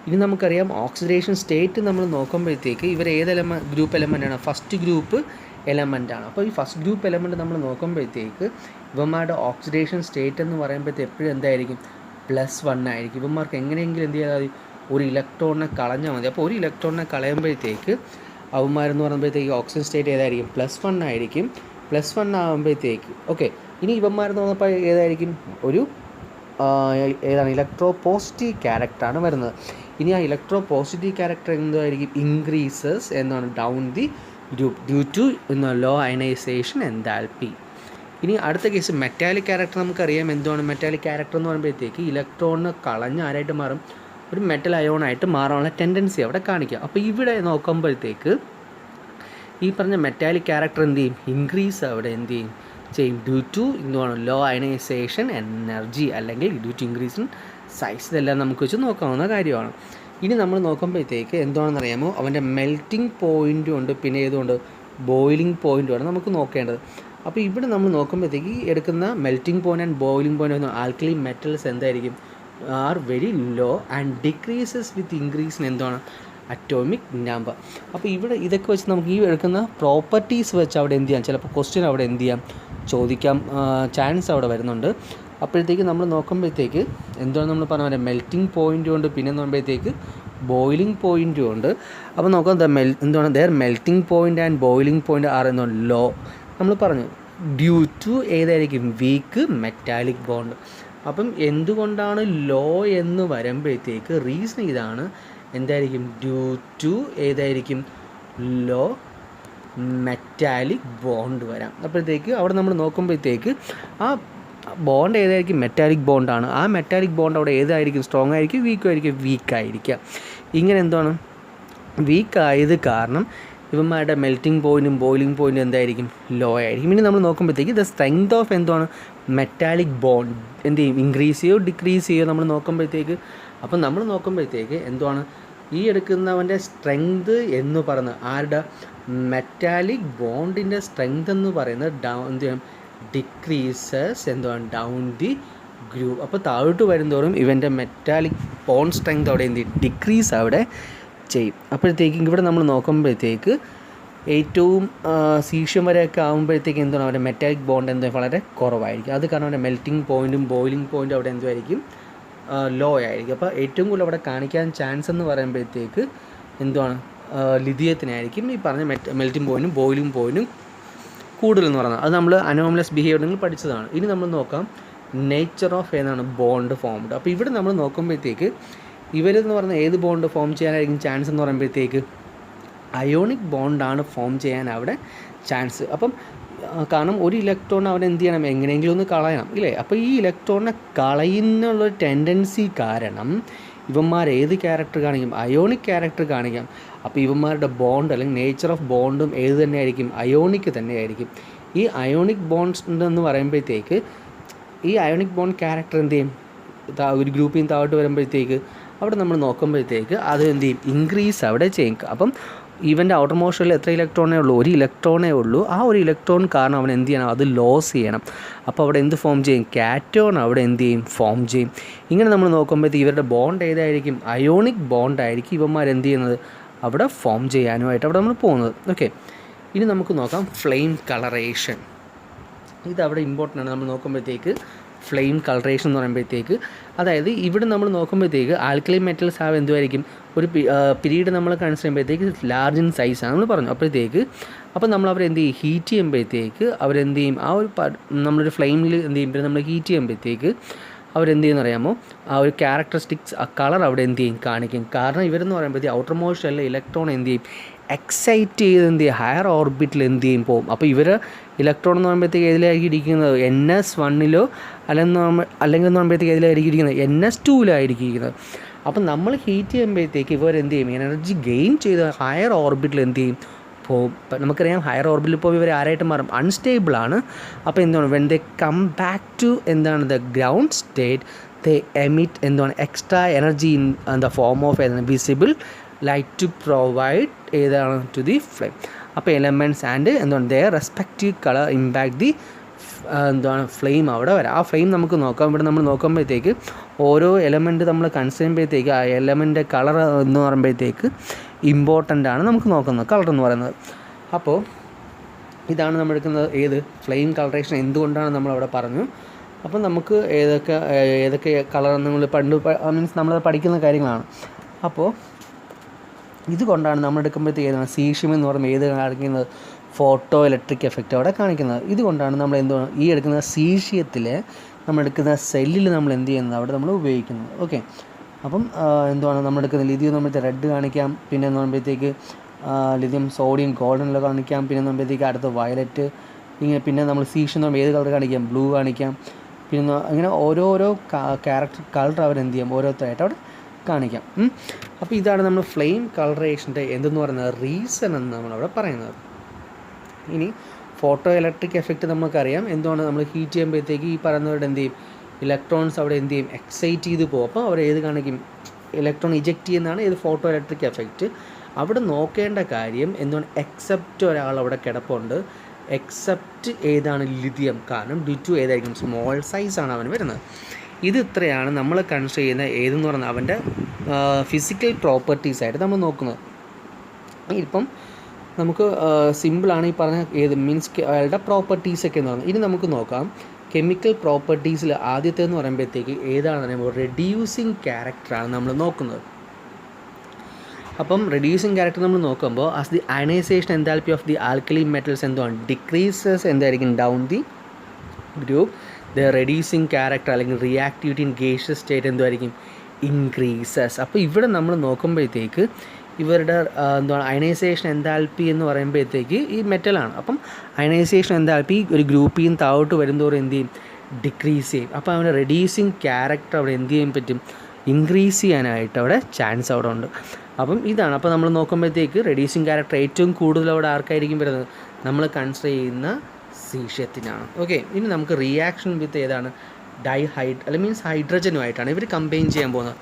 ഇനി നമുക്കറിയാം ഓക്സിഡേഷൻ സ്റ്റേറ്റ് നമ്മൾ നോക്കുമ്പോഴത്തേക്ക് ഇവർ ഏത് ഗ്രൂപ്പ് എലമെൻ്റാണ്, ഫസ്റ്റ് ഗ്രൂപ്പ് എലമെൻ്റാണ്. അപ്പോൾ ഈ ഫസ്റ്റ് ഗ്രൂപ്പ് എലമെൻറ്റ് നമ്മൾ നോക്കുമ്പോഴത്തേക്ക് ഇവന്മാരുടെ ഓക്സിഡേഷൻ സ്റ്റേറ്റ് എന്ന് പറയുമ്പോഴത്തേക്ക് എപ്പോഴും എന്തായിരിക്കും +1 ആയിരിക്കും. ഇവന്മാർക്ക് എങ്ങനെയെങ്കിലും എന്ത് ചെയ്താൽ മതി, ഒരു ഇലക്ട്രോണിനെ കളഞ്ഞാൽ മതി. അപ്പോൾ ഒരു ഇലക്ട്രോണിനെ കളയുമ്പോഴത്തേക്ക് അവന്മാരെന്ന് പറയുമ്പോഴത്തേക്ക് ഓക്സിജൻ സ്റ്റേറ്റ് ഏതായിരിക്കും +1 ആയിരിക്കും. +1 ആകുമ്പോഴത്തേക്ക് ഓക്കെ. ഇനി ഇവന്മാരെന്ന് പറഞ്ഞപ്പോൾ ഏതായിരിക്കും ഒരു ഏതാണ് ഇലക്ട്രോ പോസിറ്റീവ് ക്യാരക്ടറാണ് വരുന്നത്. ഇനി ആ ഇലക്ട്രോ പോസിറ്റീവ് ക്യാരക്ടർ എന്തായിരിക്കും ഇൻക്രീസസ് എന്നാണ് down the group due to low ionisation enthalpy. ഇനി അടുത്ത കേസ് മെറ്റാലിക് ക്യാരക്ടർ. നമുക്കറിയാം എന്തുവാണ് മെറ്റാലിക് ക്യാരക്ടർ എന്ന് പറയുമ്പോഴത്തേക്ക് ഇലക്ട്രോണിന് കളഞ്ഞ് ആരായിട്ട് മാറും, ഒരു മെറ്റൽ അയോണായിട്ട് മാറാനുള്ള ടെൻഡൻസി അവിടെ കാണിക്കുക. അപ്പോൾ ഇവിടെ നോക്കുമ്പോഴത്തേക്ക് ഈ പറഞ്ഞ മെറ്റാലിക് ക്യാരക്ടർ എന്ത് ചെയ്യും, ഇൻക്രീസ് അവിടെ എന്ത് ചെയ്യും ഡ്യൂ ടു എന്തുവാണ് ലോ അയണൈസേഷൻ എനർജി അല്ലെങ്കിൽ due to increase in size. ഇതെല്ലാം നമുക്ക് വെച്ച് നോക്കാവുന്ന കാര്യമാണ്. ഇനി നമ്മൾ നോക്കുമ്പോഴത്തേക്ക് എന്താണെന്ന് അറിയാമോ, അവൻ്റെ മെൽറ്റിംഗ് പോയിൻറ്റും ഉണ്ട്, പിന്നെ ഏതുകൊണ്ട് ബോയിലിംഗ് പോയിൻറ്റുമാണ് നമുക്ക് നോക്കേണ്ടത്. അപ്പോൾ ഇവിടെ നമ്മൾ നോക്കുമ്പോഴത്തേക്ക് ഈ എടുക്കുന്ന melting point and boiling point alkali metals എന്തായിരിക്കും are very low and decreases with ഇൻക്രീസിന് എന്താണ് അറ്റോമിക് നമ്പർ. അപ്പോൾ ഇവിടെ ഇതൊക്കെ വെച്ച് നമുക്ക് ഈ എടുക്കുന്ന പ്രോപ്പർട്ടീസ് വെച്ച് അവിടെ എന്ത് ചെയ്യാം, ചിലപ്പോൾ ക്വസ്റ്റ്യൻ അവിടെ എന്ത് ചെയ്യാം ചോദിക്കാം ചാൻസ് അവിടെ വരുന്നുണ്ട്. അപ്പോഴത്തേക്ക് നമ്മൾ നോക്കുമ്പോഴത്തേക്ക് എന്താണ് നമ്മൾ പറഞ്ഞ മെൽറ്റിംഗ് പോയിൻറ്റും ഉണ്ട്, പിന്നെ നോക്കുമ്പോഴത്തേക്ക് ബോയിലിംഗ് പോയിൻറ്റും ഉണ്ട്. അപ്പോൾ നോക്കാം എന്താണ് their melting point and boiling point are എന്താണ് ലോ. നമ്മൾ പറഞ്ഞു ഡ്യൂ ടു ഏതായിരിക്കും വീക്ക് മെറ്റാലിക് ബോണ്ട്. അപ്പം എന്തുകൊണ്ടാണ് ലോ എന്ന് വരുമ്പോഴത്തേക്ക് റീസൺ ഇതാണ്, എന്തായിരിക്കും ഡ്യൂ ടു ഏതായിരിക്കും ലോ മെറ്റാലിക് ബോണ്ട് വരാം. അപ്പോഴത്തേക്ക് അവിടെ നമ്മൾ നോക്കുമ്പോഴത്തേക്ക് ആ ബോണ്ട് ഏതായിരിക്കും മെറ്റാലിക് ബോണ്ടാണ്. ആ മെറ്റാലിക് ബോണ്ട് അവിടെ ഏതായിരിക്കും സ്ട്രോങ് ആയിരിക്കും വീക്കായിരിക്കുക. ഇങ്ങനെ എന്താണ് വീക്കായത് കാരണം ഇവന്മാരുടെ മെൽറ്റിംഗ് പോയിൻറ്റും ബോയിലിംഗ് പോയിൻറ്റും എന്തായിരിക്കും ലോ ആയിരിക്കും. ഇനി നമ്മൾ നോക്കുമ്പോഴത്തേക്ക് ദ സ്ട്രെങ്ത് ഓഫ് എന്താണ് മെറ്റാലിക് ബോണ്ട് എന്ത് ചെയ്യും ഇൻക്രീസ് ചെയ്യോ ഡിക്രീസ് ചെയ്യോ നമ്മൾ നോക്കുമ്പോഴത്തേക്ക്. അപ്പം നമ്മൾ നോക്കുമ്പോഴത്തേക്ക് എന്താണ് ഈ എടുക്കുന്നവൻ്റെ സ്ട്രെങ്ത് എന്ന് പറയുന്നത് ആരുടെ മെറ്റാലിക് ബോണ്ടിൻ്റെ സ്ട്രെങ്ത് എന്ന് പറയുന്നത് എന്ത് ചെയ്യണം ഡിക്രീസസ് എന്താണ് ഡൗൺ ദി ഗ്രൂപ്പ്. അപ്പോൾ താഴോട്ട് വരുന്തോറും ഇവൻ്റെ മെറ്റാലിക് ബോണ്ട് സ്ട്രെങ്ത് അവിടെ എന്ത് ചെയ്യും ഡിക്രീസ് അവിടെ ചെയ്യും. അപ്പോഴത്തേക്കും ഇവിടെ നമ്മൾ നോക്കുമ്പോഴത്തേക്ക് ഏറ്റവും സീഷ്യം വരെയൊക്കെ ആകുമ്പോഴത്തേക്ക് എന്താണ് അവരുടെ മെറ്റാലിക് ബോണ്ട് എന്തോ വളരെ കുറവായിരിക്കും. അത് കാരണം അവരുടെ മെൽറ്റിംഗ് പോയിൻറ്റും ബോയിലിംഗ് പോയിൻറ്റും അവിടെ എന്തുമായിരിക്കും ലോ ആയിരിക്കും. അപ്പോൾ ഏറ്റവും കൂടുതൽ അവിടെ കാണിക്കാൻ ചാൻസ് എന്ന് പറയുമ്പോഴത്തേക്ക് എന്തുവാണ് ലിഥിയത്തിനായിരിക്കും ഈ പറഞ്ഞ മെൽറ്റിംഗ് പോയിൻറ്റും ബോയിലിംഗ് പോയിൻറ്റും കൂടുതലെന്ന് പറയുന്നത്. അത് നമ്മൾ അനോമലസ് ബിഹേവിയർ നിങ്ങൾ പഠിച്ചതാണ്. ഇനി നമ്മൾ നോക്കാം നേച്ചർ ഓഫ് ഏതാണ് ബോണ്ട് ഫോംഡ്. അപ്പോൾ ഇവിടെ നമ്മൾ നോക്കുമ്പോഴത്തേക്ക് ഇവരെന്ന് പറഞ്ഞാൽ ഏത് ബോണ്ട് ഫോം ചെയ്യാനായിരിക്കും ചാൻസ് എന്ന് പറയുമ്പോഴത്തേക്ക് അയോണിക് ബോണ്ടാണ് ഫോം ചെയ്യാൻ അവിടെ ചാൻസ്. അപ്പം കാരണം ഒരു ഇലക്ട്രോൺ അവിടെ എന്ത് ചെയ്യണം എങ്ങനെയെങ്കിലും ഒന്ന് കളയണം ഇല്ലേ. അപ്പോൾ ഈ ഇലക്ട്രോണിനെ കളയുന്നുള്ളൊരു ടെൻഡൻസി കാരണം ഇവന്മാർ ഏത് ക്യാരക്ടർ കാണിക്കും അയോണിക് ക്യാരക്ടർ കാണിക്കാം. അപ്പോൾ ഇവന്മാരുടെ ബോണ്ട് അല്ലെങ്കിൽ നേച്ചർ ഓഫ് ബോണ്ടും ഏത് തന്നെയായിരിക്കും അയോണിക് തന്നെയായിരിക്കും. ഈ അയോണിക് ബോണ്ട്സ് എന്ന് പറയുമ്പോഴത്തേക്ക് ഈ അയോണിക് ബോണ്ട് ക്യാരക്ടർ എന്ത് ചെയ്യും ഒരു ഗ്രൂപ്പിൽ നിന്ന് താഴോട്ട് വരുമ്പോഴത്തേക്ക് അവിടെ നമ്മൾ നോക്കുമ്പോഴത്തേക്ക് അത് എന്ത് ചെയ്യും ഇൻക്രീസ് അവിടെ ചെയ്യും. അപ്പം ഇവൻ്റെ ഔട്ടർ മോഷനിൽ എത്ര ഇലക്ട്രോണേ ഉള്ളൂ, ഒരു ഇലക്ട്രോണേ ഉള്ളൂ. ആ ഒരു ഇലക്ട്രോൺ കാരണം അവൻ എന്ത് ചെയ്യണം അത് ലോസ് ചെയ്യണം. അപ്പോൾ അവിടെ എന്ത് ഫോം ചെയ്യും കാറ്റോൺ അവിടെ എന്ത് ചെയ്യും ഫോം ചെയ്യും. ഇങ്ങനെ നമ്മൾ നോക്കുമ്പോഴത്തേക്ക് ഇവരുടെ ബോണ്ട് ഏതായിരിക്കും അയോണിക് ബോണ്ടായിരിക്കും ഇവന്മാർ എന്ത് ചെയ്യുന്നത് അവിടെ ഫോം ചെയ്യാനുമായിട്ട് അവിടെ നമ്മൾ പോകുന്നത്. ഓക്കെ, ഇനി നമുക്ക് നോക്കാം ഫ്ലെയിം കളറേഷൻ. ഇതവിടെ ഇമ്പോർട്ടൻ്റ് ആണ്. നമ്മൾ നോക്കുമ്പോഴത്തേക്ക് ഫ്ലെയിം കളറേഷൻ എന്ന് പറയുമ്പോഴത്തേക്ക് അതായത് ഇവിടെ നമ്മൾ നോക്കുമ്പോഴത്തേക്ക് ആൽക്കലി മെറ്റൽസ് ആവ് എന്തുമായിരിക്കും ഒരു പീരീഡ് നമ്മൾ കൺസിഡർ ചെയ്യുമ്പോഴത്തേക്ക് ലാർജ് ഇൻ സൈസാണ് നമ്മൾ പറഞ്ഞു. അപ്പോഴത്തേക്ക് അപ്പോൾ നമ്മൾ അവരെന്ത് ചെയ്യും ഹീറ്റ് ചെയ്യുമ്പോഴത്തേക്ക് അവരെന്ത് ചെയ്യും ആ ഒരു നമ്മളൊരു ഫ്ലെയിമിൽ എന്ത് ചെയ്യുമ്പോൾ നമ്മൾ ഹീറ്റ് ചെയ്യുമ്പോഴത്തേക്ക് അവരെന്ത് ചെയ്യുമെന്ന് അറിയാമോ ആ ഒരു ക്യാരക്ടറിസ്റ്റിക്സ് ആ കളർ അവിടെ എന്ത് ചെയ്യും കാണിക്കും. കാരണം ഇവരെന്ന് പറയുമ്പോഴത്തേക്ക് ഔട്ടർ മോസ്റ്റ് അല്ല ഇലക്ട്രോൺ എന്ത് ചെയ്യും എക്സൈറ്റ് ചെയ്ത് എന്ത് ചെയ്യും ഹയർ ഓർബിറ്റിൽ എന്ത് ചെയ്യും പോകും. അപ്പോൾ ഇവർ ഇലക്ട്രോൺ എന്ന് പറയുമ്പോഴത്തേക്ക് ഏതിലായിരിക്കും ഇരിക്കുന്നത് NS1 അല്ലെങ്കിൽ എന്ന് പറയുമ്പോഴത്തേക്ക് ഏതിലായിരിക്കും ഇരിക്കുന്നത് NS2 ഇരിക്കുന്നത്. അപ്പം നമ്മൾ ഹീറ്റ് ചെയ്യുമ്പോഴത്തേക്ക് ഇവർ എന്ത് ചെയ്യും എനർജി ഗെയിൻ ചെയ്ത് ഹയർ ഓർബിറ്റിൽ എന്ത് ചെയ്യും പോകും. നമുക്കറിയാം ഹയർ ഓർബിറ്റിൽ ഇപ്പോൾ ഇവർ ആരായിട്ട് മാറും അൺസ്റ്റേബിളാണ്. അപ്പോൾ എന്താണ് when they come back to എന്താണ് the ground state they emit എന്താണ് extra energy in the form of visible light to provide ഏതാണ് ടു ദി ഫ്ലെയിം. അപ്പോൾ എലമെൻറ്റ്സ് ആൻഡ് എന്താണ് their respective colour impact the എന്താണ് ഫ്ലെയിം അവിടെ വരാം. ആ ഫ്ലെയിം നമുക്ക് നോക്കാം. ഇവിടെ നമ്മൾ നോക്കുമ്പോഴത്തേക്ക് ഓരോ എലമെൻറ്റ് നമ്മൾ കൺസിഡർ ചെയ്യുമ്പോഴത്തേക്ക് ആ എലമെൻറ്റിൻ്റെ കളർ എന്ന് പറയുമ്പോഴത്തേക്ക് ഇമ്പോർട്ടൻ്റ് ആണ് നമുക്ക് നോക്കുന്നത് കളർ എന്ന് പറയുന്നത്. അപ്പോൾ ഇതാണ് നമ്മൾ എടുക്കുന്നത് ഏത് ഫ്ലെയിം കളറേഷൻ എന്തുകൊണ്ടാണ് നമ്മളവിടെ പറഞ്ഞു. അപ്പം നമുക്ക് ഏതൊക്കെ കളർ നിങ്ങൾ മീൻസ് നമ്മൾ പഠിക്കുന്ന കാര്യങ്ങളാണ്. അപ്പോൾ ഇതുകൊണ്ടാണ് നമ്മൾ എടുക്കുമ്പോഴത്തേക്ക് ഏതാണ് സീഷ്യം എന്ന് പറയുമ്പോൾ ഏത് കാണിക്കുന്നത് ഫോട്ടോ ഇലക്ട്രിക് എഫക്റ്റ് അവിടെ കാണിക്കുന്നത്. ഇതുകൊണ്ടാണ് നമ്മൾ ഈ എടുക്കുന്ന സീഷ്യത്തിൽ നമ്മൾ എടുക്കുന്ന സെല്ലിൽ നമ്മൾ എന്ത് ചെയ്യുന്നത് അവിടെ നമ്മൾ ഉപയോഗിക്കുന്നത്. ഓക്കെ, അപ്പം എന്താണ് നമ്മൾ എടുക്കുന്ന ലിഥിയം നമ്മൾ റെഡ് കാണിക്കാം, പിന്നെ എന്ന് പറയുമ്പോഴത്തേക്ക് ലിഥിയം സോഡിയം ഗോൾഡനിൽ കാണിക്കാം, പിന്നെ എന്ന് പറയുമ്പോഴത്തേക്ക് അടുത്ത വയലറ്റ്, ഇങ്ങനെ പിന്നെ നമ്മൾ സീഷ്യം എന്ന് പറയുമ്പോൾ ഏത് കളർ കാണിക്കാം ബ്ലൂ കാണിക്കാം, പിന്നെ അങ്ങനെ ഓരോരോ കളർ അവരെന്ത് ചെയ്യാം ഓരോരുത്തരായിട്ട് അവിടെ കാണിക്കാം. അപ്പോൾ ഇതാണ് നമ്മൾ ഫ്ലെയിം കളറേഷൻ്റെ എന്തെന്ന് പറയുന്നത് റീസൺ എന്ന് നമ്മളവിടെ പറയുന്നത്. ഇനി ഫോട്ടോ ഇലക്ട്രിക് എഫക്റ്റ് നമുക്കറിയാം എന്തുകൊണ്ട് നമ്മൾ ഹീറ്റ് ചെയ്യുമ്പോഴത്തേക്ക് ഈ പറയുന്നവരുടെ എന്ത് ചെയ്യും ഇലക്ട്രോൺസ് അവിടെ എന്ത് ചെയ്യും എക്സൈറ്റ് ചെയ്ത് പോകും. അപ്പോൾ അവർ ഏത് കാണിക്കും ഇലക്ട്രോൺ ഇജക്റ്റ് ചെയ്യുന്നതാണ് ഇത് ഫോട്ടോ ഇലക്ട്രിക് എഫക്റ്റ്. അവിടെ നോക്കേണ്ട കാര്യം എന്തുകൊണ്ട് എക്സെപ്റ്റ് ഒരാൾ അവിടെ കിടപ്പുണ്ട്, എക്സെപ്റ്റ് ഏതാണ് ലിഥിയം, കാരണം ഡ്യൂ ഏതായിരിക്കും സ്മോൾ സൈസാണ് അവന് വരുന്നത്. ഇത് ഇത്രയാണ് നമ്മൾ കൺസിഡർ ചെയ്യുന്ന ഏതെന്ന് പറഞ്ഞാൽ അവൻ്റെ ഫിസിക്കൽ പ്രോപ്പർട്ടീസായിട്ട് നമ്മൾ നോക്കുന്നത്. ഇപ്പം നമുക്ക് സിമ്പിളാണ് ഈ പറഞ്ഞ ഏത് മീൻസ് അയാളുടെ പ്രോപ്പർട്ടീസൊക്കെ എന്ന് പറഞ്ഞാൽ. ഇനി നമുക്ക് നോക്കാം കെമിക്കൽ പ്രോപ്പർട്ടീസിൽ ആദ്യത്തേന്ന് പറയുമ്പോഴത്തേക്ക് ഏതാണെന്ന് പറയുമ്പോൾ റെഡ്യൂസിങ് ക്യാരക്ടറാണ് നമ്മൾ നോക്കുന്നത്. അപ്പം റെഡ്യൂസിങ് ക്യാരക്ടർ നമ്മൾ നോക്കുമ്പോൾ as the ionisation enthalpy of the alkali metals എന്താണ് ഡിക്രീസസ് എന്തായിരിക്കും down the group, the reducing character അല്ലെങ്കിൽ റിയാക്ടിവിറ്റി ഇൻ ഗേഷ്യസ് സ്റ്റേറ്റ് എന്തായിരിക്കും ഇൻക്രീസസ്. അപ്പോൾ ഇവിടെ നമ്മൾ നോക്കുമ്പോഴത്തേക്ക് ഇവരുടെ എന്താണ് അയണൈസേഷൻ എൻതാൽപ്പി എന്ന് പറയുമ്പോഴത്തേക്ക് ഈ മെറ്റലാണ്. അപ്പം അയണൈസേഷൻ എൻതാൽപ്പി ഒരു ഗ്രൂപ്പിൽ നിന്ന് താഴോട്ട് വരുന്നതോറും എന്ത് ചെയ്യും ഡിക്രീസ് ചെയ്യും. അപ്പോൾ അവൻ്റെ റെഡ്യൂസിങ് ക്യാരക്ടർ അവിടെ എന്ത് ചെയ്യാൻ പറ്റും ഇൻക്രീസ് ചെയ്യാനായിട്ട് അവിടെ ചാൻസ് അവിടെ ഉണ്ട്. അപ്പം ഇതാണ്. അപ്പോൾ നമ്മൾ നോക്കുമ്പോഴത്തേക്ക് റെഡ്യൂസിങ് ക്യാരക്ടർ ഏറ്റവും കൂടുതൽ അവിടെ ആർക്കായിരിക്കും വരുന്നത് നമ്മൾ കൺസിഡർ ചെയ്യുന്ന സീഷ്യത്തിനാണ്. ഓക്കെ, ഇനി നമുക്ക് റിയാക്ഷൻ വിത്ത് ഏതാണ് അല്ലെങ്കിൽ മീൻസ് ഹൈഡ്രജനുമായിട്ടാണ് ഇവർ കമ്പൈൻ ചെയ്യാൻ പോകുന്നത്.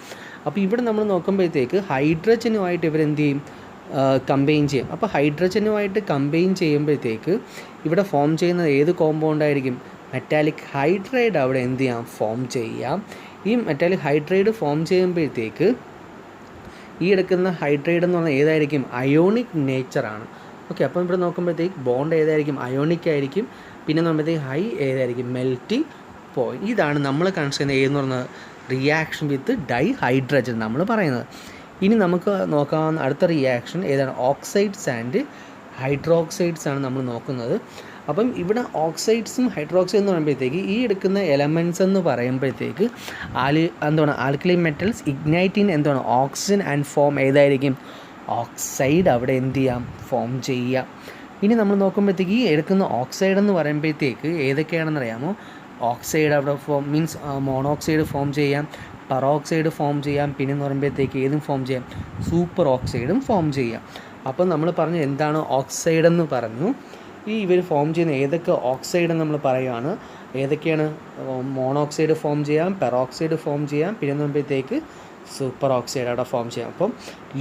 അപ്പോൾ ഇവിടെ നമ്മൾ നോക്കുമ്പോഴത്തേക്ക് ഹൈഡ്രജനുമായിട്ട് ഇവരെന്ത് ചെയ്യും കമ്പൈൻ ചെയ്യും. അപ്പോൾ ഹൈഡ്രജനുമായിട്ട് കമ്പൈൻ ചെയ്യുമ്പോഴത്തേക്ക് ഇവിടെ ഫോം ചെയ്യുന്നത് ഏത് കോമ്പൗണ്ട് ആയിരിക്കും മെറ്റാലിക് ഹൈഡ്രൈഡ് അവിടെ എന്ത് ചെയ്യാം ഫോം ചെയ്യാം. ഈ മെറ്റാലിക് ഹൈഡ്രൈഡ് ഫോം ചെയ്യുമ്പോഴത്തേക്ക് ഈ എടുക്കുന്ന ഹൈഡ്രൈഡ് എന്ന് പറഞ്ഞാൽ ഏതായിരിക്കും അയോണിക് നേച്ചറാണ്. ഓക്കെ, അപ്പോൾ ഇവിടെ നോക്കുമ്പോഴത്തേക്ക് ബോണ്ട് ഏതായിരിക്കും അയോണിക് ആയിരിക്കും, പിന്നെ നോക്കുമ്പോഴത്തേക്ക് ഹൈ ഏതായിരിക്കും മെൽറ്റിംഗ് പോയിൻറ്റ്. ഇതാണ് നമ്മൾ കൺസിഡർ ചെയ്യുന്ന ഏതെന്ന് പറഞ്ഞാൽ റിയാക്ഷൻ വിത്ത് ഡൈഹൈഡ്രജൻ നമ്മൾ പറയുന്നത്. ഇനി നമുക്ക് നോക്കാവുന്ന അടുത്ത റിയാക്ഷൻ ഏതാണ് ഓക്സൈഡ്സ് ആൻഡ് ഹൈഡ്രോക്സൈഡ്സ് ആണ് നമ്മൾ നോക്കുന്നത്. അപ്പം ഇവിടെ ഓക്സൈഡ്സും ഹൈഡ്രോക്സൈഡ് എന്ന് പറയുമ്പോഴത്തേക്ക് ഈ എടുക്കുന്ന എലമെൻറ്റ്സ് എന്ന് പറയുമ്പോഴത്തേക്ക് എന്താണ് ആൽക്കലി മെറ്റൽസ് ഇഗ്നൈറ്റിൻ എന്താണ് ഓക്സിജൻ ആൻഡ് ഫോം ഏതായിരിക്കും ഓക്സൈഡ് അവിടെ എന്ത് ചെയ്യാം ഫോം ചെയ്യാം. ഇനി നമ്മൾ നോക്കുമ്പോഴത്തേക്ക് ഈ എടുക്കുന്ന ഓക്സൈഡ് എന്ന് പറയുമ്പോഴത്തേക്ക് ഏതൊക്കെയാണെന്ന് അറിയാമോ ഓക്സൈഡ് അവിടെ മീൻസ് മോണോക്സൈഡ് ഫോം ചെയ്യാം, പെറോക്സൈഡ് ഫോം ചെയ്യാം, പിന്നെ എന്ന് പറയുമ്പോഴത്തേക്ക് ഏതും ഫോം ചെയ്യാം സൂപ്പർ ഓക്സൈഡും ഫോം ചെയ്യാം. അപ്പം നമ്മൾ പറഞ്ഞു എന്താണ് ഓക്സൈഡ് എന്ന് പറഞ്ഞു. ഈ ഇവർ ഫോം ചെയ്യുന്ന ഏതൊക്കെ ഓക്സൈഡ് നമ്മൾ പറയുകയാണ് ഏതൊക്കെയാണ് മോണോക്സൈഡ് ഫോം ചെയ്യാം, പെറോക്സൈഡ് ഫോം ചെയ്യാം, പിന്നെ എന്ന് പറയുമ്പോഴത്തേക്ക് സൂപ്പർ ഓക്സൈഡ് അവിടെ ഫോം ചെയ്യാം. അപ്പം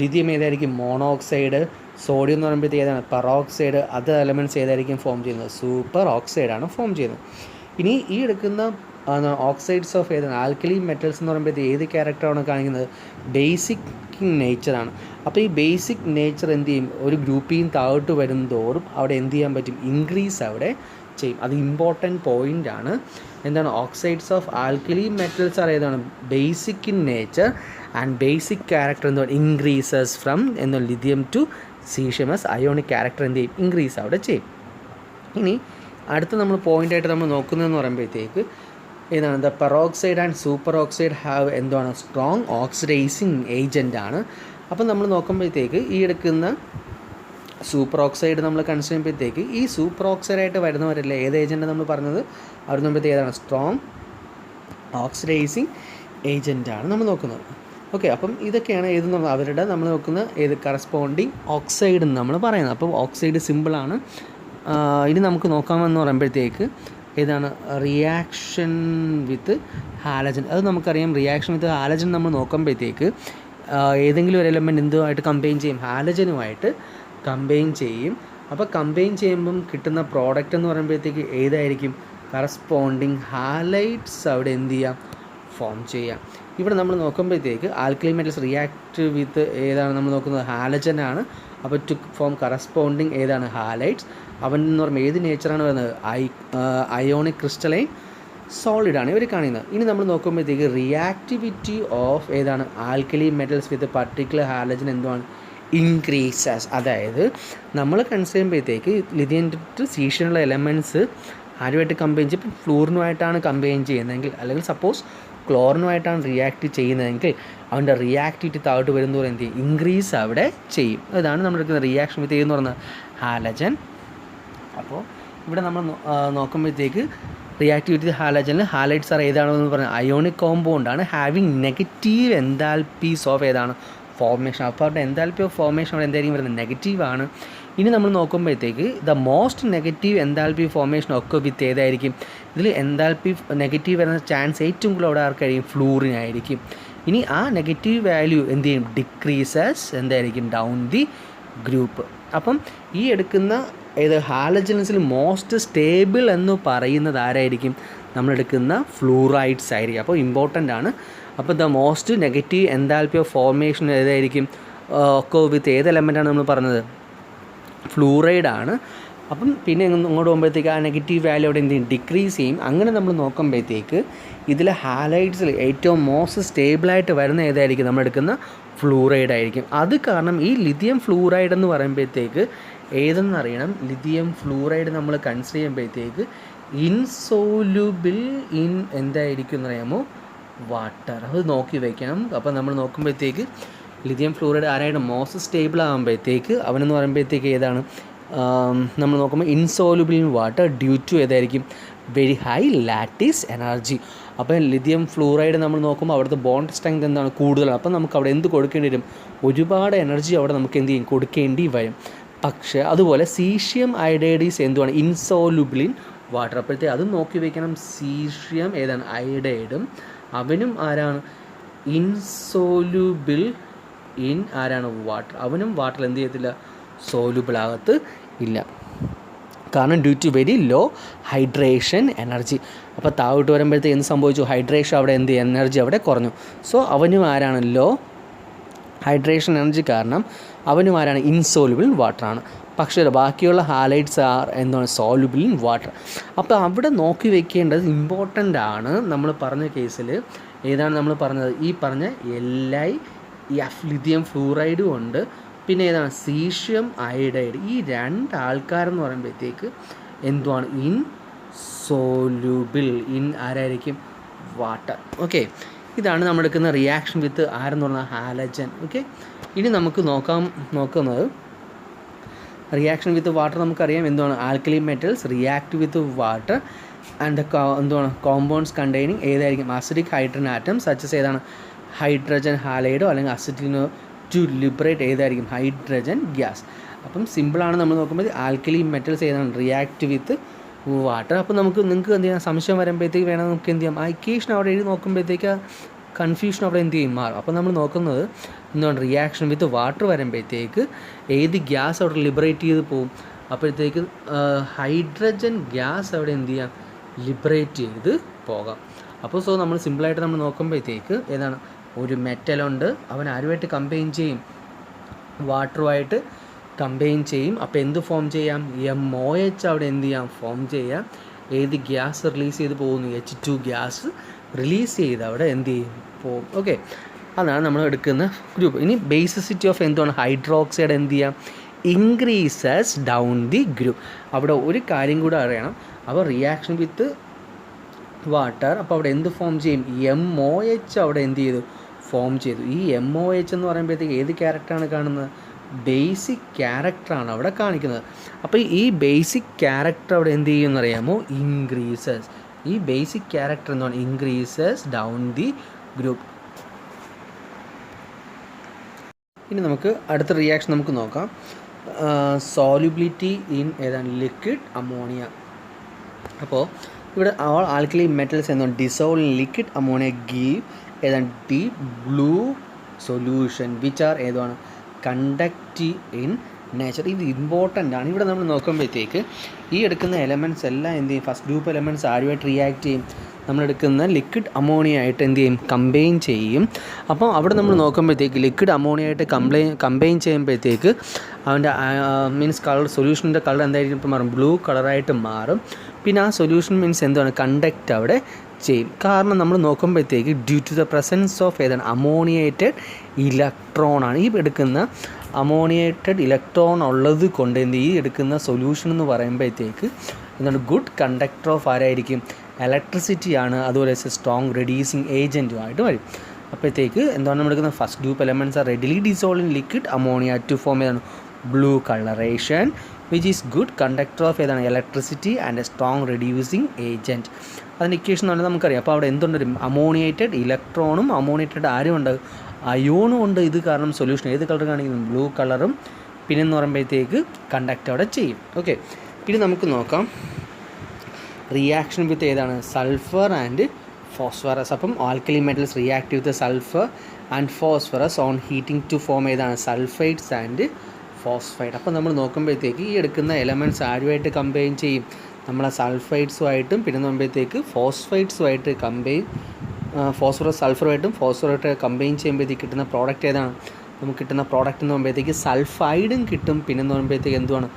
ലിഥിയം ഏതായിരിക്കും മോണോക്സൈഡ്, സോഡിയം എന്ന് പറയുമ്പോഴത്തേക്ക് ഏതാണ് പെറോക്സൈഡ്, അതർ എലമെൻറ്റ്സ് ഏതായിരിക്കും ഫോം ചെയ്യുന്നത് സൂപ്പർ ഓക്സൈഡാണ് ഫോം ചെയ്യുന്നത്. ഇനി ഈ എടുക്കുന്ന ഓക്സൈഡ്സ് ഓഫ് ഏതാണ് ആൽക്കലി മെറ്റൽസ് എന്ന് പറയുമ്പോഴത്തേക്ക് ഏത് ക്യാരക്ടറാണ് കാണിക്കുന്നത് ബേസിക് നേച്ചറാണ്. അപ്പോൾ ഈ ബേസിക് നേച്ചർ എന്ത് ചെയ്യും ഒരു ഗ്രൂപ്പിൽ നിന്ന് താഴോട്ട് വരുന്നതോറും അവിടെ എന്ത് ചെയ്യാൻ പറ്റും ഇൻക്രീസ് അവിടെ ചെയ്യും. അത് ഇമ്പോർട്ടൻറ്റ് പോയിൻ്റ് ആണ്. എന്താണ് ഓക്സൈഡ്സ് ഓഫ് ആൽക്കലി മെറ്റൽസ് ആണ് ഏതാണ് basic in nature and basic character എന്താണ് ഇൻക്രീസസ് ഫ്രം എന്താണ് lithium to caesium as ionic character എന്ത് ചെയ്യും ഇൻക്രീസ് അവിടെ ചെയ്യും. ഇനി അടുത്ത നമ്മൾ പോയിൻ്റായിട്ട് നമ്മൾ നോക്കുന്നതെന്ന് പറയുമ്പോഴത്തേക്ക് ഏതാണ് the peroxide and super oxide have എന്താണ് സ്ട്രോങ് ഓക്സിഡൈസിങ് ഏജൻ്റ് ആണ്. അപ്പം നമ്മൾ നോക്കുമ്പോഴത്തേക്ക് ഈ എടുക്കുന്ന സൂപ്പർ ഓക്സൈഡ് നമ്മൾ കൺസിഡർ ചെയ്യുമ്പോഴത്തേക്ക് ഈ സൂപ്പർ ഓക്സൈഡായിട്ട് വരുന്നവരല്ലേ ഏത് ഏജൻറ്റ് നമ്മൾ പറഞ്ഞത് അവർ നോക്കുമ്പോഴത്തേക്ക് ഏതാണ് സ്ട്രോങ് ഓക്സിഡൈസിങ് ഏജൻ്റാണ് നമ്മൾ നോക്കുന്നത്. ഓക്കെ, അപ്പം ഇതൊക്കെയാണ് ഏതെന്ന് പറഞ്ഞാൽ അവരുടെ നമ്മൾ നോക്കുന്ന ഏത് കറസ്പോണ്ടിങ് ഓക്സൈഡ് എന്ന് നമ്മൾ പറയുന്നത്. അപ്പോൾ ഓക്സൈഡ് സിമ്പിളാണ്. ഇനി നമുക്ക് നോക്കാമെന്ന് പറയുമ്പോഴത്തേക്ക് ഏതാണ് റിയാക്ഷൻ വിത്ത് ഹാലജൻ. അത് നമുക്കറിയാം, റിയാക്ഷൻ വിത്ത് ഹാലജൻ നമ്മൾ നോക്കുമ്പോഴത്തേക്ക് ഏതെങ്കിലും ഒരു എലമെൻറ്റ് എന്തുമായിട്ട് കമ്പൈൻ ചെയ്യും, ഹാലജനുമായിട്ട് കമ്പൈൻ ചെയ്യും. അപ്പോൾ കമ്പൈൻ ചെയ്യുമ്പം കിട്ടുന്ന പ്രോഡക്റ്റ് എന്ന് പറയുമ്പോഴത്തേക്ക് ഏതായിരിക്കും, കറസ്പോണ്ടിങ് ഹാലൈറ്റ്സ് അവിടെ എന്ത് ചെയ്യാം, ഫോം ചെയ്യാം. ഇവിടെ നമ്മൾ നോക്കുമ്പോഴത്തേക്ക് ആൽക്കലി മെറ്റൽസ് റിയാക്ട് വിത്ത് ഏതാണ് നമ്മൾ നോക്കുന്നത്, ഹാലജനാണ്. അപ്പോൾ ടു ഫോം കറസ്പോണ്ടിങ് ഏതാണ്, ഹാലൈറ്റ്സ്. അവൻ എന്ന് പറയുമ്പോൾ ഏത് നേച്ചറാണ് വരുന്നത്, അയോണിക് ക്രിസ്റ്റലൈൻ സോളിഡാണ് ഇവർ കാണുന്നത്. ഇനി നമ്മൾ നോക്കുമ്പോഴത്തേക്ക് റിയാക്ടിവിറ്റി ഓഫ് ഏതാണ് ആൽക്കലി മെറ്റൽസ് വിത്ത് പർട്ടിക്കുലർ ഹാലജൻ എന്തുവാണ്, ഇൻക്രീസസ്. അതായത് നമ്മൾ കൺസിഡർ ചെയ്യുമ്പോഴത്തേക്ക് ലിഥിയം ടു സീഷ്യനുള്ള എലമെൻറ്റ്സ് ആരുമായിട്ട് കമ്പൈൻ ചെയ്യും, ഇപ്പം ഫ്ലൂറിനുമായിട്ടാണ് കമ്പൈൻ ചെയ്യുന്നതെങ്കിൽ, അല്ലെങ്കിൽ സപ്പോസ് ക്ലോറിനുമായിട്ടാണ് റിയാക്ട് ചെയ്യുന്നതെങ്കിൽ അവൻ്റെ റിയാക്ടിവിറ്റി താഴോട്ട് വരുന്നതോടെ എന്ത് ചെയ്യും, ഇൻക്രീസ് അവിടെ ചെയ്യും. അതാണ് നമ്മൾ എടുക്കുന്ന റിയാക്ഷൻ വിത്ത് എന്ന് പറയുന്നത് ഹാലജൻ. അപ്പോൾ ഇവിടെ നമ്മൾ നോക്കുമ്പോഴത്തേക്ക് റിയാക്ടിവിറ്റി ഹാലജനിൽ ഹാലൈറ്റ്സ് ആർ ഏതാണെന്ന് പറഞ്ഞാൽ ionic കോമ്പൗണ്ടാണ് having negative enthalpies of ഏതാണ് ഫോർമേഷൻ. അപ്പോൾ അവരുടെ എൻതാൽപ്പി ഓഫ് ഫോർമേഷൻ അവിടെ എന്തായിരിക്കും വരുന്നത്, നെഗറ്റീവാണ്. ഇനി നമ്മൾ നോക്കുമ്പോഴത്തേക്ക് the most negative enthalpy formation ഒക്കെ വിത്ത് ഏതായിരിക്കും, ഇതിൽ എൻതാൽപ്പി നെഗറ്റീവ് വരുന്ന ചാൻസ് ഏറ്റവും കൂടുതൽ അവിടെ ആർക്കായിരിക്കും, ഫ്ലൂറിനായിരിക്കും. ഇനി ആ നെഗറ്റീവ് വാല്യൂ എന്ത് ചെയ്യും, ഡിക്രീസസ് എന്തായിരിക്കും, ഡൗൺ ദി ഗ്രൂപ്പ്. അപ്പം ഈ എടുക്കുന്ന ഏത് ഹാലജൻസിൽ മോസ്റ്റ് സ്റ്റേബിൾ എന്ന് പറയുന്നത് ആരായിരിക്കും, നമ്മളെടുക്കുന്ന ഫ്ലൂറൈഡ്സ് ആയിരിക്കും. അപ്പോൾ ഇമ്പോർട്ടൻ്റ് ആണ്. അപ്പോൾ the most negative enthalpy of formation ഏതായിരിക്കും, ഒക്കെ വിത്ത് ഏത് എലമെൻറ്റാണ് നമ്മൾ പറഞ്ഞത്, ഫ്ലൂറൈഡ് ആണ്. അപ്പം പിന്നെ ഇങ്ങോട്ട് പോകുമ്പോഴത്തേക്ക് ആ നെഗറ്റീവ് വാല്യൂ അവിടെ എന്ത് ചെയ്യും, ഡിക്രീസ് ചെയ്യും. അങ്ങനെ നമ്മൾ നോക്കുമ്പോഴത്തേക്ക് ഇതിൽ ഹാലൈറ്റ്സിൽ ഏറ്റവും മോസ്റ്റ് സ്റ്റേബിളായിട്ട് വരുന്ന ഏതായിരിക്കും, നമ്മളെടുക്കുന്ന ഫ്ലൂറൈഡ് ആയിരിക്കും. അത് കാരണം ഈ ലിഥിയം ഫ്ലൂറൈഡ് എന്ന് പറയുമ്പോഴത്തേക്ക് ഏതെന്നറിയണം, ലിഥിയം ഫ്ലൂറൈഡ് നമ്മൾ കൺസിഡർ ചെയ്യുമ്പോഴത്തേക്ക് ഇൻസോലുബിൾ ഇൻ എന്തായിരിക്കും എന്നറിയാമോ, വാട്ടർ. അത് നോക്കി വയ്ക്കണം. അപ്പോൾ നമ്മൾ നോക്കുമ്പോഴത്തേക്ക് ലിഥിയം ഫ്ലൂറൈഡ് ആരായിട്ട് മോസ്റ്റ് സ്റ്റേബിൾ ആകുമ്പോഴത്തേക്ക് അവനെന്ന് പറയുമ്പോഴത്തേക്ക് ഏതാണ്, നമ്മൾ നോക്കുമ്പോൾ insoluble in water due to ഏതായിരിക്കും, വെരി ഹൈ ലാറ്റിസ് എനർജി. അപ്പോൾ ലിഥിയം ഫ്ലൂറൈഡ് നമ്മൾ നോക്കുമ്പോൾ അവിടുത്തെ ബോണ്ട് സ്ട്രെങ്ത് എന്താണ്, കൂടുതലാണ്. അപ്പം നമുക്ക് അവിടെ എന്ത് കൊടുക്കേണ്ടി വരും, ഒരുപാട് എനർജി അവിടെ നമുക്ക് എന്ത് ചെയ്യും, കൊടുക്കേണ്ടി വരും. പക്ഷേ അതുപോലെ സീഷ്യം അയഡൈഡീസ് എന്തുവാണ്, ഇൻസോലുബിൾ ഇൻ വാട്ടർ. അപ്പോഴത്തേക്ക് അതും നോക്കി വയ്ക്കണം. സീഷ്യം ഏതാണ്, അയഡൈഡും അവനും ആരാണ്, ഇൻസോലുബിൾ ഇൻ ആരാണ്, വാട്ടർ. അവനും വാട്ടർ എന്ത് ചെയ്യത്തില്ല, സോലുബിൾ ആകത്ത് ഇല്ല. കാരണം due to very low hydration energy. അപ്പോൾ താഴോട്ട് വരുമ്പോഴത്തേക്ക് എന്ത് സംഭവിച്ചു, ഹൈഡ്രേഷൻ അവിടെ എന്ത് എനർജി അവിടെ കുറഞ്ഞു. സോ അവനും ആരാണ്, ലോ ഹൈഡ്രേഷൻ എനർജി കാരണം അവനും ആരാണ്, ഇൻസോലുബിൾ ഇൻ വാട്ടറാണ്. പക്ഷേ ബാക്കിയുള്ള ഹാലൈറ്റ്സ് ആർ എന്താണ്, സോലുബിൾ ഇൻ വാട്ടർ. അപ്പോൾ അവിടെ നോക്കി വെക്കേണ്ടത് ഇമ്പോർട്ടൻ്റ് ആണ്. നമ്മൾ പറഞ്ഞ കേസിൽ ഏതാണ് നമ്മൾ പറഞ്ഞത്, ഈ പറഞ്ഞ LiF ലിഥിയം ഫ്ലൂറൈഡും ഉണ്ട്, പിന്നെ ഏതാണ് സീഷ്യം അയഡൈഡ്. ഈ രണ്ട് ആൾക്കാരെന്ന് പറയുമ്പോഴത്തേക്ക് എന്തുവാണ്, ഇൻസോലുബിൾ ഇൻ ആരായിരിക്കും, വാട്ടർ. ഓക്കെ, ഇതാണ് നമ്മൾ എടുക്കുന്ന റിയാക്ഷൻ വിത്ത് ആരെന്ന് പറഞ്ഞാൽ ഹാലജൻ. ഓക്കെ, ഇനി നമുക്ക് നോക്കുന്നത് റിയാക്ഷൻ വിത്ത് വാട്ടർ. നമുക്കറിയാം എന്താണ്, alkali metals react with water and എന്താണ് കോമ്പൗണ്ട്സ് കണ്ടെയ്നിങ് ഏതായിരിക്കും, അസിഡിക് ഹൈഡ്രജൻ ആറ്റം സച്ചസ് ഏതാണ്, ഹൈഡ്രജൻ ഹാലൈഡോ അല്ലെങ്കിൽ അസിറ്റിനോ ടു ലിബറേറ്റ് ഏതായിരിക്കും, ഹൈഡ്രജൻ ഗ്യാസ്. അപ്പം സിമ്പിളാണ്. നമ്മൾ നോക്കുമ്പോൾ ആൽക്കലി മെറ്റൽസ് ഏതാണ്, റിയാക്ട് വിത്ത് വാട്ടർ. അപ്പോൾ നിങ്ങൾക്ക് എന്ത് ചെയ്യാം, സംശയം വരുമ്പോഴത്തേക്ക് വേണം നമുക്ക് എന്ത് ചെയ്യാം, ആ ഇക്വേഷൻ അവിടെ എഴുതി നോക്കുമ്പോഴത്തേക്ക് കൺഫ്യൂഷൻ അവിടെ എന്ത് ചെയ്യും, മാറും. അപ്പോൾ നമ്മൾ നോക്കുന്നത് എന്താണ്, റിയാക്ഷൻ വിത്ത് വാട്ടർ വരുമ്പോഴത്തേക്ക് ഏത് ഗ്യാസ് അവിടെ ലിബറേറ്റ് ചെയ്ത് പോകും, അപ്പോഴത്തേക്ക് ഹൈഡ്രജൻ ഗ്യാസ് അവിടെ എന്ത് ചെയ്യാം, ലിബറേറ്റ് ചെയ്ത് പോകാം. അപ്പോൾ സോ നമ്മൾ സിമ്പിളായിട്ട് നമ്മൾ നോക്കുമ്പോഴത്തേക്ക് ഏതാണ്, ഒരു മെറ്റലുണ്ട്, അവൻ ആരുമായിട്ട് കമ്പൈൻ ചെയ്യും, വാട്ടറുമായിട്ട് കമ്പൈൻ ചെയ്യും. അപ്പോൾ എന്ത് ഫോം ചെയ്യാം, MOH അവിടെ എന്ത് ചെയ്യാം, ഫോം ചെയ്യാം. ഏത് ഗ്യാസ് റിലീസ് ചെയ്ത് പോകുന്നു, H2 ഗ്യാസ് റിലീസ് ചെയ്ത് അവിടെ എന്ത് ചെയ്യും, പോകും. ഓക്കെ, അതാണ് നമ്മൾ എടുക്കുന്ന ഗ്രൂപ്പ്. ഇനി ബേസിസിറ്റി ഓഫ് എന്താണ്, ഹൈഡ്രോക്സൈഡ് എന്ത് ചെയ്യാം, ഇൻക്രീസസ് ഡൗൺ ദി ഗ്രൂപ്പ്. അവിടെ ഒരു കാര്യം കൂടെ അറിയണം. അപ്പോൾ റിയാക്ഷൻ വിത്ത് വാട്ടർ, അപ്പോൾ അവിടെ എന്ത് ഫോം ചെയ്യും, MOH അവിടെ എന്ത് ചെയ്തു, ഫോം ചെയ്തു. ഈ MOH എന്ന് പറയുമ്പോഴത്തേക്ക് ഏത് ക്യാരക്ടറാണ് കാണുന്നത്, ബേസിക് ക്യാരക്ടറാണ് അവിടെ കാണിക്കുന്നത്. അപ്പോൾ ഈ ബേസിക് ക്യാരക്ടർ അവിടെ എന്ത് ചെയ്യുമെന്ന് അറിയാമോ, ഇൻക്രീസസ്. ഈ ബേസിക് ക്യാരക്ടർ എന്താണ്, ഇൻക്രീസസ് ഡൗൺ ദി ഗ്രൂപ്പ്. ഇനി നമുക്ക് അടുത്ത റിയാക്ഷൻ നമുക്ക് നോക്കാം. സോലുബിലിറ്റി ഇൻ ഏതാണ്, ലിക്വിഡ് അമോണിയ. അപ്പോൾ ഇവിടെ all alkali metals എന്താണ് dissolve in liquid ammonia give ഏതാണ് deep blue solution which are ഏതാണ് conductive in nature. ഇത് ഇമ്പോർട്ടൻ്റ് ആണ്. ഇവിടെ നമ്മൾ നോക്കുമ്പോഴത്തേക്ക് ഈ എടുക്കുന്ന എലമെൻറ്റ്സ് എല്ലാം എന്ത് ചെയ്യും, ഫസ്റ്റ് ഗ്രൂപ്പ് എലമെൻറ്റ്സ് ആരുമായിട്ട് റിയാക്ട് ചെയ്യും, നമ്മളെടുക്കുന്ന ലിക്വിഡ് അമോണിയ ആയിട്ട് എന്ത് ചെയ്യും, കമ്പൈൻ ചെയ്യും. അപ്പോൾ അവിടെ നമ്മൾ നോക്കുമ്പോഴത്തേക്ക് ലിക്വിഡ് അമോണിയ ആയിട്ട് കമ്പൈൻ ചെയ്യുമ്പോഴത്തേക്ക് അവൻ്റെ മീൻസ് കളർ സൊല്യൂഷൻ്റെ കളർ എന്തായിരിക്കും ഇപ്പോൾ മാറും, ബ്ലൂ കളറായിട്ട് മാറും. പിന്നെ ആ സൊല്യൂഷൻ മീൻസ് എന്താണ്, കണ്ടക്റ്റ് അവിടെ ചെയ്യും. കാരണം നമ്മൾ നോക്കുമ്പോഴത്തേക്ക് due to the presence of ഏതാണ് അമോണിയേറ്റഡ് ഇലക്ട്രോണാണ്. ഈ എടുക്കുന്ന അമോണിയേറ്റഡ് ഇലക്ട്രോൺ ഉള്ളത് കൊണ്ട് എന്ത് ഈ എടുക്കുന്ന സൊല്യൂഷൻ എന്ന് പറയുമ്പോഴത്തേക്ക് എന്താണ് ഗുഡ് കണ്ടക്ടർ ഓഫ് ആരായിരിക്കും, ഇലക്ട്രിസിറ്റിയാണ്. അതുപോലെ സ്ട്രോങ് റെഡ്യൂസിങ് ഏജൻറ്റുമായിട്ട് വരും. അപ്പോഴത്തേക്ക് എന്താണ് നമ്മൾ എടുക്കുന്ന first group elements are readily dissolve in liquid ammonia to form ഏതാണ് blue coloration which is good conductor of ഏതാണ് electricity and a strong reducing agent. അതിൻ്റെ ഇക്വേഷൻ എന്ന് പറഞ്ഞാൽ നമുക്കറിയാം. അപ്പോൾ അവിടെ എന്തുണ്ട്, അമോണിയേറ്റഡ് ഇലക്ട്രോണും അമോണിയേറ്റഡ് ആരും ഉണ്ട്, അയോണും ഉണ്ട്. ഇത് കാരണം സൊല്യൂഷൻ ഏത് കളർ കാണിക്കുന്നു, ബ്ലൂ കളറും. പിന്നെ എന്ന് പറയുമ്പോഴത്തേക്ക് കണ്ടക്റ്റ് അവിടെ ചെയ്യും. ഓക്കെ, ഇനി നമുക്ക് നോക്കാം റിയാക്ഷൻ വിത്ത് ഏതാണ് സൾഫർ ആൻഡ് ഫോസ്ഫറസ്. അപ്പം alkali metals react with sulphur and phosphorus on heating to form ഏതാണ് സൾഫൈഡ്സ് ആൻഡ് ഫോസ്ഫൈഡ്. അപ്പോൾ നമ്മൾ നോക്കുമ്പോഴത്തേക്ക് ഈ എടുക്കുന്ന എലമെൻറ്റ്സ് ആരുമായിട്ട് കമ്പൈൻ ചെയ്യും, നമ്മളെ സൾഫൈഡ്സുമായിട്ടും പിന്നെ നോക്കുമ്പോഴത്തേക്ക് ഫോസ്ഫൈഡ്സുമായിട്ട് ഫോസ്ഫറസ് സൾഫറുമായിട്ടും ഫോസ്ഫറുമായിട്ട് കമ്പൈൻ ചെയ്യുമ്പോഴത്തേക്ക് കിട്ടുന്ന പ്രോഡക്റ്റ് ഏതാണ്, നമുക്ക് കിട്ടുന്ന പ്രോഡക്റ്റ് എന്ന് പറയുമ്പോഴത്തേക്ക് സൾഫൈഡും കിട്ടും. പിന്നെ എന്ന് പറയുമ്പോഴത്തേക്ക് എന്തുവാണ്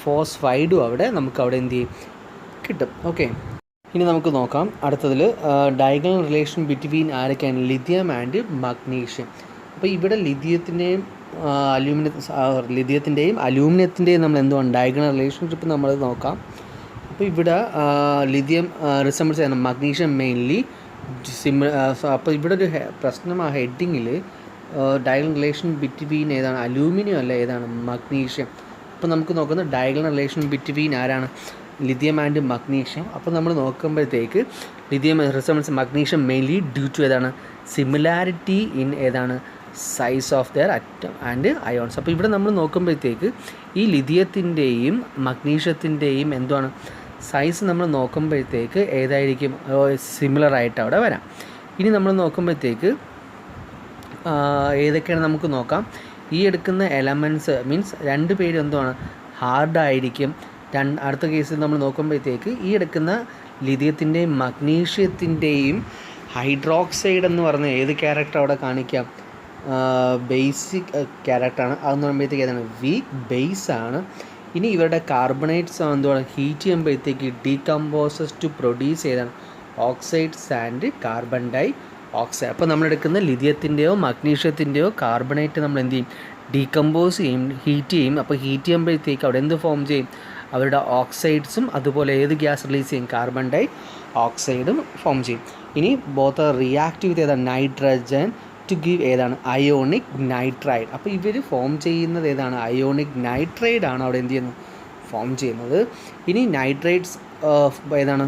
ഫോസ്ഫൈഡും അവിടെ നമുക്ക് അവിടെ എന്ത് ചെയ്യും കിട്ടും. ഓക്കെ, ഇനി നമുക്ക് നോക്കാം അടുത്തതിൽ ഡയഗണൽ റിലേഷൻ ബിറ്റ്വീൻ ആരൊക്കെയാണ്, ലിഥിയം ആൻഡ് മഗ്നീഷ്യം. അപ്പോൾ ഇവിടെ ലിഥിയത്തിൻ്റെയും അലൂമിനിയത്തിൻ്റെയും നമ്മൾ എന്തുവാണ് ഡയഗണൽ റിലേഷൻഷിപ്പ് നമ്മൾ നോക്കാം. അപ്പോൾ ഇവിടെ ലിഥിയം റിസംബിൾസ് ചെയ്യുന്ന മഗ്നീഷ്യം മെയിൻലി അപ്പോൾ ഇവിടെ ഒരു പ്രശ്നം ആ ഹെഡിങ്ങിൽ ഡയഗണൽ റിലേഷൻ ബിറ്റ്വീൻ ഏതാണ് അലൂമിനിയം അല്ല ഏതാണ് മഗ്നീഷ്യം. അപ്പോൾ നമുക്ക് നോക്കുന്നത് ഡയഗണൽ റിലേഷൻ ബിറ്റ്വീൻ ആരാണ് ലിഥിയം ആൻഡ് മഗ്നീഷ്യം. അപ്പോൾ നമ്മൾ നോക്കുമ്പോഴത്തേക്ക് lithium resembles magnesium mainly due to ഏതാണ് സിമിലാരിറ്റി ഇൻ ഏതാണ് size of their atom and ions. അപ്പോൾ ഇവിടെ നമ്മൾ നോക്കുമ്പോഴത്തേക്ക് ഈ ലിഥിയത്തിൻ്റെയും മഗ്നീഷ്യത്തിൻ്റെയും എന്താണ് സൈസ് നമ്മൾ നോക്കുമ്പോഴത്തേക്ക് ഏതായിരിക്കും സിമിലറായിട്ട് അവിടെ വരാം. ഇനി നമ്മൾ നോക്കുമ്പോഴത്തേക്ക് ഏതൊക്കെയാണ് നമുക്ക് നോക്കാം. ഈ എടുക്കുന്ന എലമെൻറ്റ്സ് മീൻസ് രണ്ട് പേരും എന്താണ് ഹാർഡായിരിക്കും. അടുത്ത കേസിൽ നമ്മൾ നോക്കുമ്പോഴത്തേക്ക് ഈ എടുക്കുന്ന ലിഥിയത്തിൻ്റെയും മഗ്നീഷ്യത്തിൻ്റെയും ഹൈഡ്രോക്സൈഡ് എന്ന് പറഞ്ഞ ഏത് ക്യാരക്ടർ അവിടെ കാണിക്കാം, ബേസിക് ക്യാരക്ടറാണ്. അതെന്ന് പറയുമ്പോഴത്തേക്ക് ഏതാണ് വീക്ക് ബേസ് ആണ്. ഇനി ഇവരുടെ കാർബണേറ്റ്സ് എന്തുവാണ് ഹീറ്റ് ചെയ്യുമ്പോഴത്തേക്ക് ഡീകമ്പോസസ് ടു പ്രൊഡ്യൂസ് ചെയ്താണ് oxides and carbon dioxide. അപ്പോൾ നമ്മളെടുക്കുന്ന ലിഥിയത്തിൻ്റെയോ മഗ്നീഷ്യത്തിൻ്റെയോ കാർബണേറ്റ് നമ്മൾ എന്ത് ചെയ്യും ഡീകമ്പോസ് ചെയ്യും, ഹീറ്റ് ചെയ്യും. അപ്പോൾ ഹീറ്റ് ചെയ്യുമ്പോഴത്തേക്ക് അവിടെ എന്ത് ഫോം ചെയ്യും, അവരുടെ ഓക്സൈഡ്സും അതുപോലെ ഏത് ഗ്യാസ് റിലീസ് ചെയ്യും കാർബൺ ഡൈ ഓക്സൈഡും ഫോം ചെയ്യും. ഇനി ബോത്ത് റിയാക്ട് വിത്ത് ഏതാണ് നൈട്രജൻ ടു ഗീവ് ഏതാണ് അയോണിക് നൈട്രൈഡ്. അപ്പോൾ ഇവർ ഫോം ചെയ്യുന്നത് ഏതാണ് അയോണിക് നൈട്രൈഡ് ആണ് അവിടെ എന്ത് ചെയ്യുന്നത് ഫോം ചെയ്യുന്നത്. ഇനി നൈട്രൈറ്റ്സ് ഏതാണ്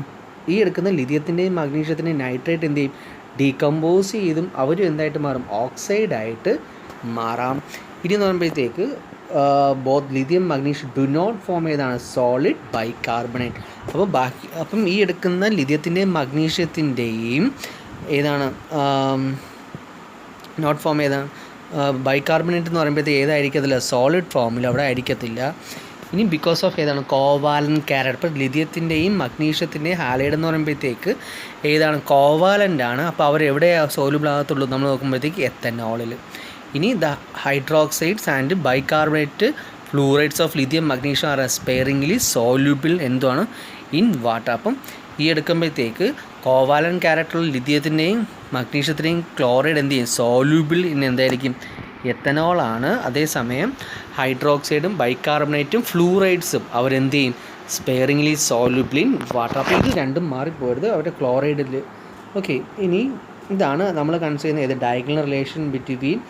ഈ എടുക്കുന്ന ലിഥിയത്തിൻ്റെയും മഗ്നീഷ്യത്തിൻ്റെയും നൈട്രൈറ്റ് എന്ത് ചെയ്യും ഡീകമ്പോസ് ചെയ്തും അവരും എന്തായിട്ട് മാറും ഓക്സൈഡായിട്ട് മാറാം. ഇനി എന്ന് പറയുമ്പോഴത്തേക്ക് both lithium magnesium do not form ഏതാണ് സോളിഡ് ബൈകാർബണേറ്റ്. അപ്പം ഈ എടുക്കുന്ന ലിഥിയത്തിൻ്റെയും മഗ്നീഷ്യത്തിൻ്റെയും ഏതാണ് നോട്ട് ഫോം ഏതാണ് ബൈകാർബണേറ്റ് എന്ന് പറയുമ്പോഴത്തേക്ക് ഏതായിരിക്കത്തില്ല സോളിഡ് ഫോമിൽ അവിടെ ആയിരിക്കത്തില്ല. ഇനി ബിക്കോസ് ഓഫ് ഏതാണ് കോവാലൻ ക്യാരക്ടർ. ഇപ്പോൾ ലിഥിയത്തിൻ്റെയും മഗ്നീഷ്യത്തിൻ്റെയും ഹാലൈഡ് എന്ന് പറയുമ്പോഴത്തേക്ക് ഏതാണ് കോവാലൻ്റ് ആണ്. അപ്പോൾ അവർ എവിടെയാണ് സോലുബിൾ ആകത്തുള്ളൂ നമ്മൾ നോക്കുമ്പോഴത്തേക്ക് എത്തനോളിൽ. ഇനി the hydroxides and bicarbonate fluorides of lithium magnesium are sparingly soluble എന്തുവാണ് ഇൻ വാട്ടർ. അപ്പം ഈ എടുക്കുമ്പോഴത്തേക്ക് കോവാലൻ ക്യാരക്ടറുള്ള ലിഥിയത്തിൻ്റെയും മഗ്നീഷ്യത്തിൻ്റെയും ക്ലോറൈഡ് എന്ത് ചെയ്യും സോല്യൂബിൾ ഇൻ എന്തായിരിക്കും എത്തനോളാണ്. അതേസമയം ഹൈഡ്രോക്സൈഡും ബൈകാർബണേറ്റും ഫ്ലൂറൈഡ്സും അവരെന്ത് ചെയ്യും സ്പെയറിംഗ്ലി സോല്യൂബിൾ ഇൻ വാട്ടർ. അപ്പോൾ ഇത് രണ്ടും മാറിപ്പോയത് അവരുടെ ക്ലോറൈഡിൽ. ഓക്കെ, ഇനി ഇതാണ് നമ്മൾ കൺസിഡർ ചെയ്യുന്നത് ഏത് ഡയഗണൽ റിലേഷൻ ബിറ്റ്വീൻ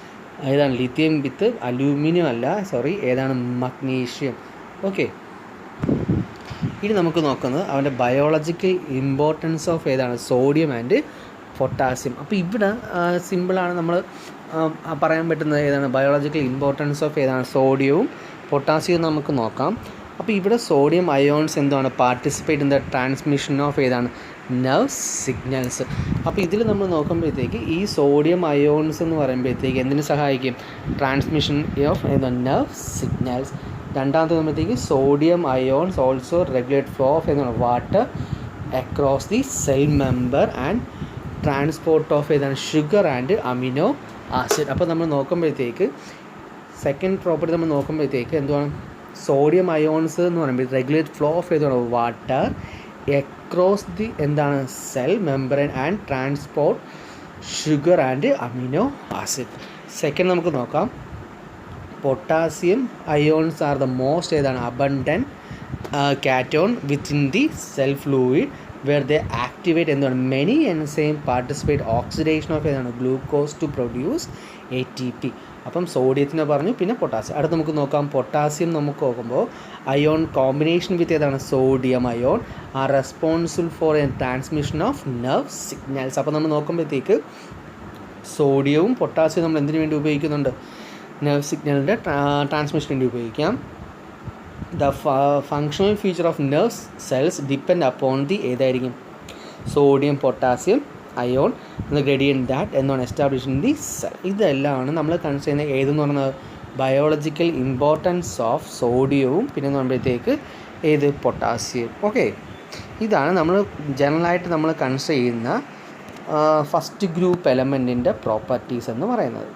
ഏതാണ് ലിഥിയം വിത്ത് അലൂമിനിയം അല്ല ഏതാണ് മഗ്നീഷ്യം. ഓക്കെ, ഇനി നമുക്ക് നോക്കുന്നത് അവൻ്റെ ബയോളജിക്കൽ ഇമ്പോർട്ടൻസ് ഓഫ് ഏതാണ് സോഡിയം ആൻഡ് പൊട്ടാസ്യം. അപ്പോൾ ഇവിടെ സിമ്പിളാണ് നമ്മൾ പറയാൻ പറ്റുന്നത് ഏതാണ് ബയോളജിക്കൽ ഇമ്പോർട്ടൻസ് ഓഫ് ഏതാണ് സോഡിയവും പൊട്ടാസ്യവും നമുക്ക് നോക്കാം. അപ്പോൾ ഇവിടെ സോഡിയം അയോൺസ് എന്താണ് participate in the transmission of ഏതാണ് നെർവ് സിഗ്നൽസ്. അപ്പോൾ ഇതിൽ നമ്മൾ നോക്കുമ്പോഴത്തേക്ക് ഈ സോഡിയം അയോൺസ് എന്ന് പറയുമ്പോഴത്തേക്ക് എന്തിനു സഹായിക്കും? Transmission of nerve signals. രണ്ടാമത്തെ പറയുമ്പോഴത്തേക്ക് sodium ions also regulate flow of എന്താണ് water across the cell member and transport of ഏതാണ് ഷുഗർ ആൻഡ് അമിനോ ആസിഡ്. അപ്പോൾ നമ്മൾ നോക്കുമ്പോഴത്തേക്ക് സെക്കൻഡ് പ്രോപ്പർട്ടി നമ്മൾ നോക്കുമ്പോഴത്തേക്ക് എന്താണ് സോഡിയം അയോൺസ് എന്ന് പറയുമ്പോൾ റെഗുലേറ്റ് ഫ്ലോ ഓഫ് ഏതാണ് വാട്ടർ അക്രോസ് ദി എന്താണ് cell membrane and transport sugar and amino acid. Second നമുക്ക് നോക്കാം. Potassium ions are the most ഏതാണ് abundant cation within the cell fluid where they activate എന്താണ് many enzyme participate oxidation of ഏതാണ് ഗ്ലൂക്കോസ് ടു പ്രൊഡ്യൂസ് ATP. അപ്പം സോഡിയത്തിനെ പറഞ്ഞു, പിന്നെ പൊട്ടാസ്യം. അടുത്ത് നമുക്ക് നോക്കാം. പൊട്ടാസ്യം നമുക്ക് നോക്കുമ്പോൾ അയോൺ കോമ്പിനേഷൻ വിത്ത് ഏതാണ് sodium ion are responsible for A transmission of nerve signals. അപ്പോൾ നമ്മൾ നോക്കുമ്പോഴത്തേക്ക് സോഡിയവും പൊട്ടാസ്യവും നമ്മൾ എന്തിനു വേണ്ടി ഉപയോഗിക്കുന്നുണ്ട്? നെർവ് സിഗ്നലിൻ്റെ ട്രാൻസ്മിഷന് വേണ്ടി ഉപയോഗിക്കാം. The functional feature of nerve cells depend upon the ഏതായിരിക്കും സോഡിയം പൊട്ടാസ്യം അയോൺ എന്ന ഗ്രേഡിയൻറ്റ് ദാറ്റ് എന്നാണ് എസ്റ്റാബ്ലിഷ് ഇൻ ദി സെൽ. ഇതെല്ലാമാണ് നമ്മൾ കൺസിഡർ ചെയ്യുന്ന ഏതെന്ന് പറയുന്നത് ബയോളജിക്കൽ ഇമ്പോർട്ടൻസ് ഓഫ് സോഡിയവും പിന്നെ എന്ന് പറയുമ്പോഴത്തേക്ക് ഏത് പൊട്ടാസ്യം. ഓക്കെ, ഇതാണ് നമ്മൾ ജനറലായിട്ട് നമ്മൾ കൺസിഡർ ചെയ്യുന്ന ഫസ്റ്റ് ഗ്രൂപ്പ് എലമെൻറ്റിൻ്റെ പ്രോപ്പർട്ടീസ് എന്ന് പറയുന്നത്.